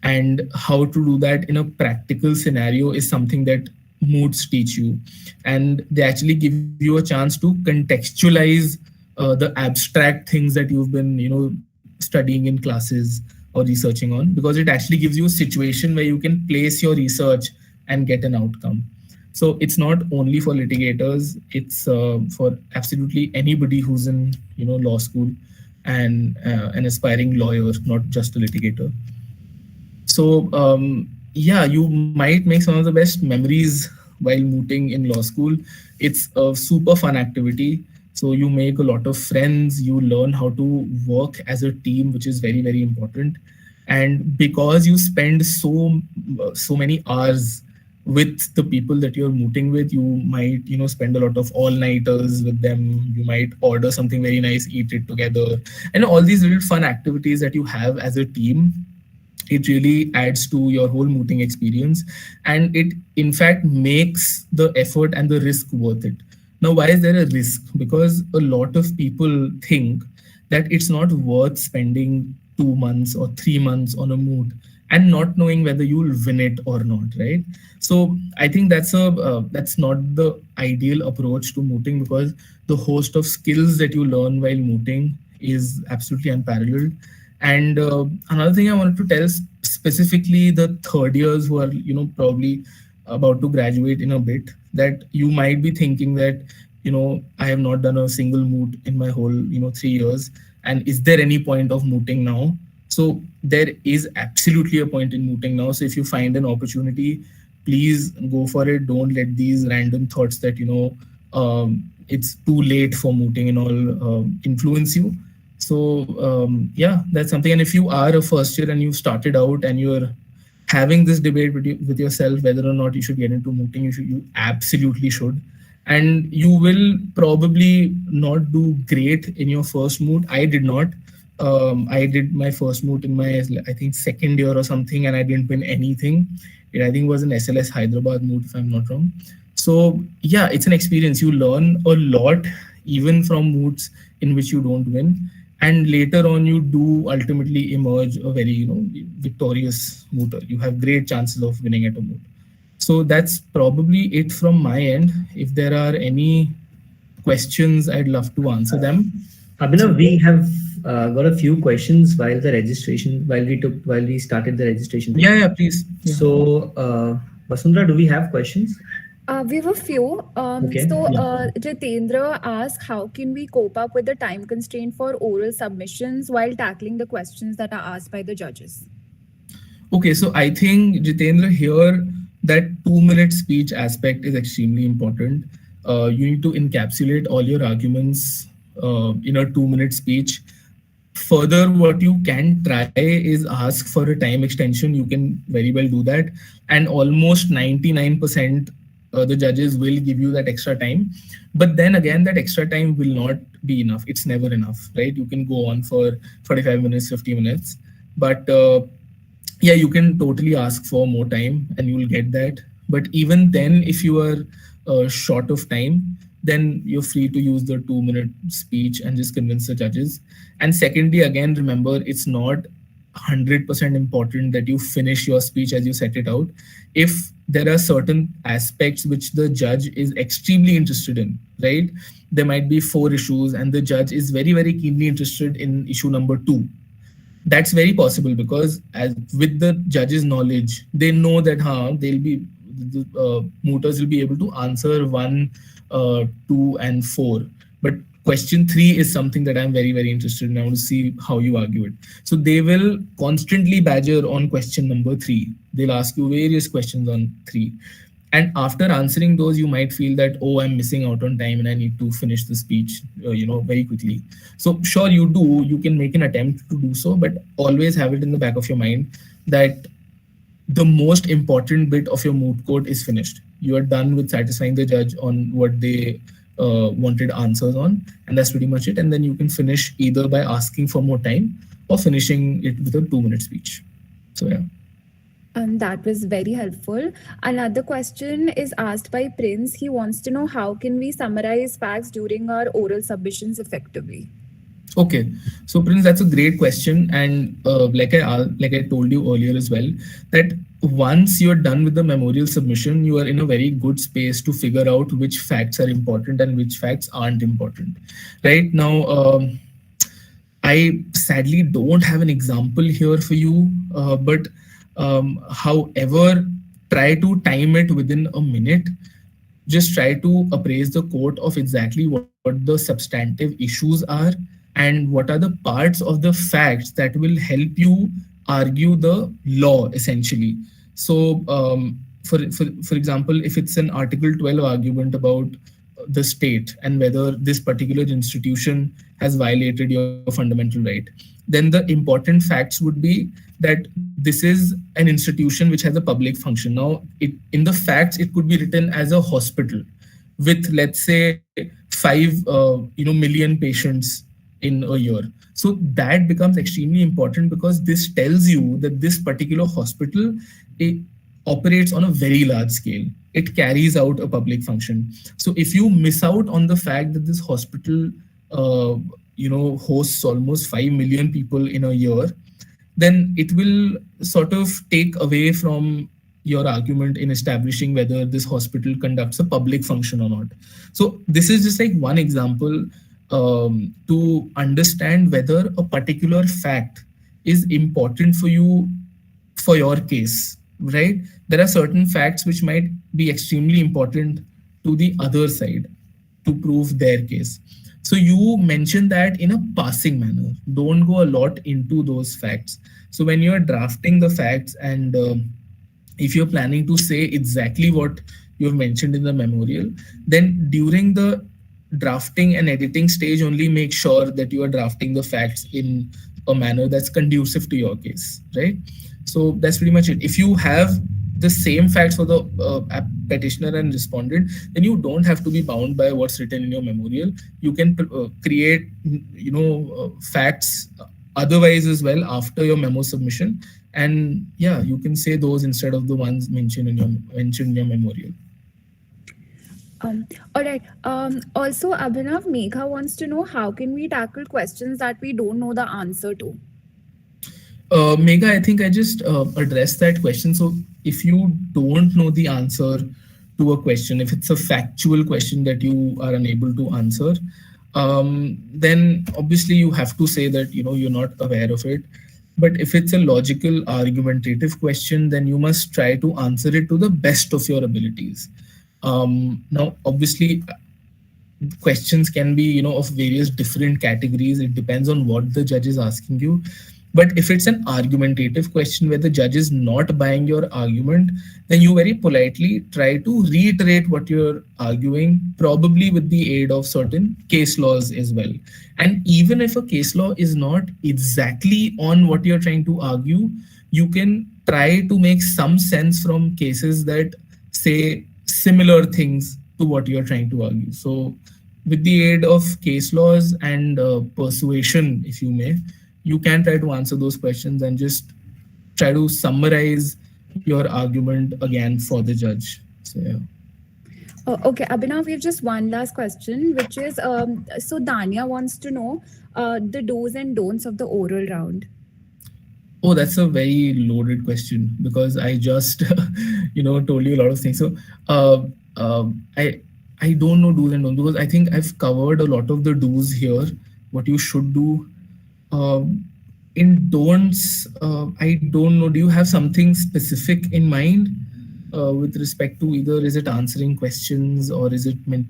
And how to do that in a practical scenario is something that moods teach you, and they actually give you a chance to contextualize the abstract things that you've been studying in classes or researching on, because it actually gives you a situation where you can place your research and get an outcome. So it's not only for litigators, it's for absolutely anybody who's in law school and an aspiring lawyer, not just a litigator. So yeah, you might make some of the best memories while mooting in law school. It's a super fun activity. So you make a lot of friends, you learn how to work as a team, which is very, very important. And because you spend so many hours with the people that you're mooting with, you might spend a lot of all-nighters with them. You might order something very nice, eat it together, and all these little fun activities that you have as a team. It really adds to your whole mooting experience, and it in fact makes the effort and the risk worth it. Now, why is there a risk? Because a lot of people think that it's not worth spending 2 months or 3 months on a moot and not knowing whether you'll win it or not, right? So I think that's not the ideal approach to mooting, because the host of skills that you learn while mooting is absolutely unparalleled. And another thing I wanted to tell specifically the third years who are probably about to graduate in a bit, that you might be thinking that I have not done a single moot in my whole 3 years, and is there any point of mooting now? So there is absolutely a point in mooting now. So if you find an opportunity, please go for it. Don't let these random thoughts that it's too late for mooting and all influence you. So yeah, that's something. And if you are a first year and you started out and you're having this debate with yourself whether or not you should get into mooting, you absolutely should. And you will probably not do great in your first moot. I did not. I did my first moot in my, I think, second year or something, and I didn't win anything. I think it was an SLS Hyderabad moot, if I'm not wrong. So yeah, it's an experience. You learn a lot, even from moots in which you don't win. And later on, you do ultimately emerge a very, victorious mooter. You have great chances of winning at a moot. So that's probably it from my end. If there are any questions, I'd love to answer them. Abhinav, we have got a few questions while we started the registration. Yeah, please. Yeah. So, Vasundhara, do we have questions? We have a few. Okay. Jitendra asked, how can we cope up with the time constraint for oral submissions while tackling the questions that are asked by the judges? Okay, so I think, Jitendra, here that 2-minute speech aspect is extremely important. You need to encapsulate all your arguments in a 2-minute speech. Further, what you can try is ask for a time extension. You can very well do that. And almost 99% the judges will give you that extra time. But then again, that extra time will not be enough. It's never enough, right? You can go on for 45 minutes, 50 minutes. But yeah, you can totally ask for more time and you will get that. But even then, if you are short of time, then you're free to use the 2-minute speech and just convince the judges. And secondly, again, remember, it's not 100% important that you finish your speech as you set it out. If there are certain aspects which the judge is extremely interested in, right? There might be 4 issues and the judge is very, very keenly interested in issue number 2. That's very possible, because as with the judge's knowledge, they know that the mooters will be able to answer 1, 2, and 4. But question 3 is something that I'm very, very interested in. I want to see how you argue it. So they will constantly badger on question number 3. They'll ask you various questions on 3. And after answering those, you might feel that, oh, I'm missing out on time and I need to finish the speech, very quickly. So sure, you can make an attempt to do so, but always have it in the back of your mind that the most important bit of your moot court is finished. You are done with satisfying the judge on what they wanted answers on, and that's pretty much it. And then you can finish either by asking for more time or finishing it with a 2-minute speech. So yeah. That was very helpful. Another question is asked by Prince. He wants to know, how can we summarize facts during our oral submissions effectively? Okay, so Prince, that's a great question, and like I told you earlier as well, that once you're done with the memorial submission, you are in a very good space to figure out which facts are important and which facts aren't important. Right now, I sadly don't have an example here for you, but however, try to time it within a minute. Just try to appraise the court of exactly what the substantive issues are and what are the parts of the facts that will help you argue the law essentially. So for example, if it's an article 12 argument about the state and whether this particular institution has violated your fundamental right, then the important facts would be that this is an institution which has a public function. Now, in the facts, it could be written as a hospital with, let's say, 5 million patients in a year. So that becomes extremely important because this tells you that this particular hospital operates on a very large scale. It carries out a public function. So if you miss out on the fact that this hospital hosts almost 5 million people in a year, then it will sort of take away from your argument in establishing whether this hospital conducts a public function or not. So this is just like one example to understand whether a particular fact is important for you for your case, right? There are certain facts which might be extremely important to the other side to prove their case. So you mentioned that in a passing manner. Don't go a lot into those facts. So when you're drafting the facts and if you're planning to say exactly what you've mentioned in the memorial, then during the drafting and editing stage, only make sure that you are drafting the facts in a manner that's conducive to your case, right? So that's pretty much it. If you have the same facts for the petitioner and respondent, then you don't have to be bound by what's written in your memorial. You can create, facts otherwise as well after your memo submission, and yeah, you can say those instead of the ones mentioned in your memorial. All right. Also, Abhinav, Megha wants to know how can we tackle questions that we don't know the answer to. Megha, I think I just addressed that question. So if you don't know the answer to a question, if it's a factual question that you are unable to answer, then obviously you have to say that you're not aware of it. But if it's a logical, argumentative question, then you must try to answer it to the best of your abilities. Now, obviously, questions can be of various different categories. It depends on what the judge is asking you. But if it's an argumentative question where the judge is not buying your argument, then you very politely try to reiterate what you're arguing, probably with the aid of certain case laws as well. And even if a case law is not exactly on what you're trying to argue, you can try to make some sense from cases that say similar things to what you're trying to argue. So with the aid of case laws and persuasion, if you may, you can try to answer those questions and just try to summarize your argument again for the judge. So, yeah. Okay, Abhinav, we have just one last question, which is, so Dania wants to know the do's and don'ts of the oral round. Oh, that's a very loaded question because I just, told you a lot of things. So I don't know do's and don'ts because I think I've covered a lot of the do's here, what you should do. In don'ts, I don't know. Do you have something specific in mind with respect to either is it answering questions or is it meant,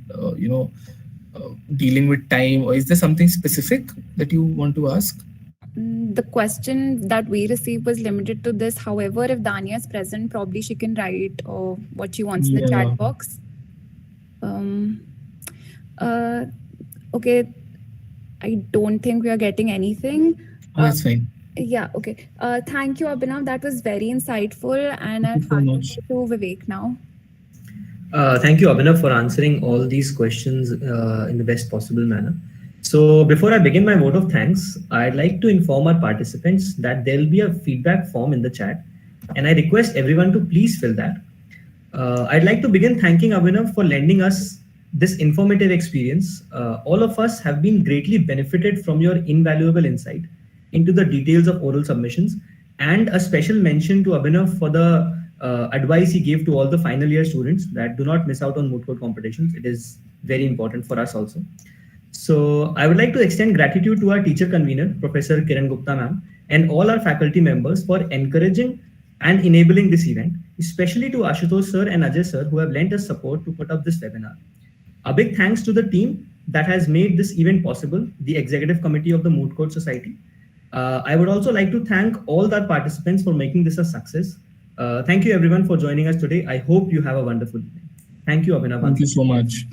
dealing with time, or is there something specific that you want to ask? The question that we received was limited to this. However, if Dania is present, probably she can write what she wants in the chat box. Okay. I don't think we are getting anything. That's fine. Yeah, okay. Thank you, Abhinav. That was very insightful. And I'll pass it to Vivek now. Thank you, Abhinav, for answering all these questions in the best possible manner. So before I begin my vote of thanks, I'd like to inform our participants that there'll be a feedback form in the chat, and I request everyone to please fill that. I'd like to begin thanking Abhinav for lending us this informative experience. All of us have been greatly benefited from your invaluable insight into the details of oral submissions And a special mention to Abhinav for the advice he gave to all the final year students that do not miss out on moot court competitions. It is very important for us also. So I would like to extend gratitude to our teacher convener, Professor Kiran Gupta ma'am, and all our faculty members for encouraging and enabling this event, especially to Ashutosh sir and Ajay sir who have lent us support to put up this webinar. A big thanks to the team that has made this event possible, the executive committee of the Moot Court Society. I would also like to thank all the participants for making this a success. Thank you everyone for joining us today. I hope you have a wonderful evening. Thank you, Abhinav. Thank you so much.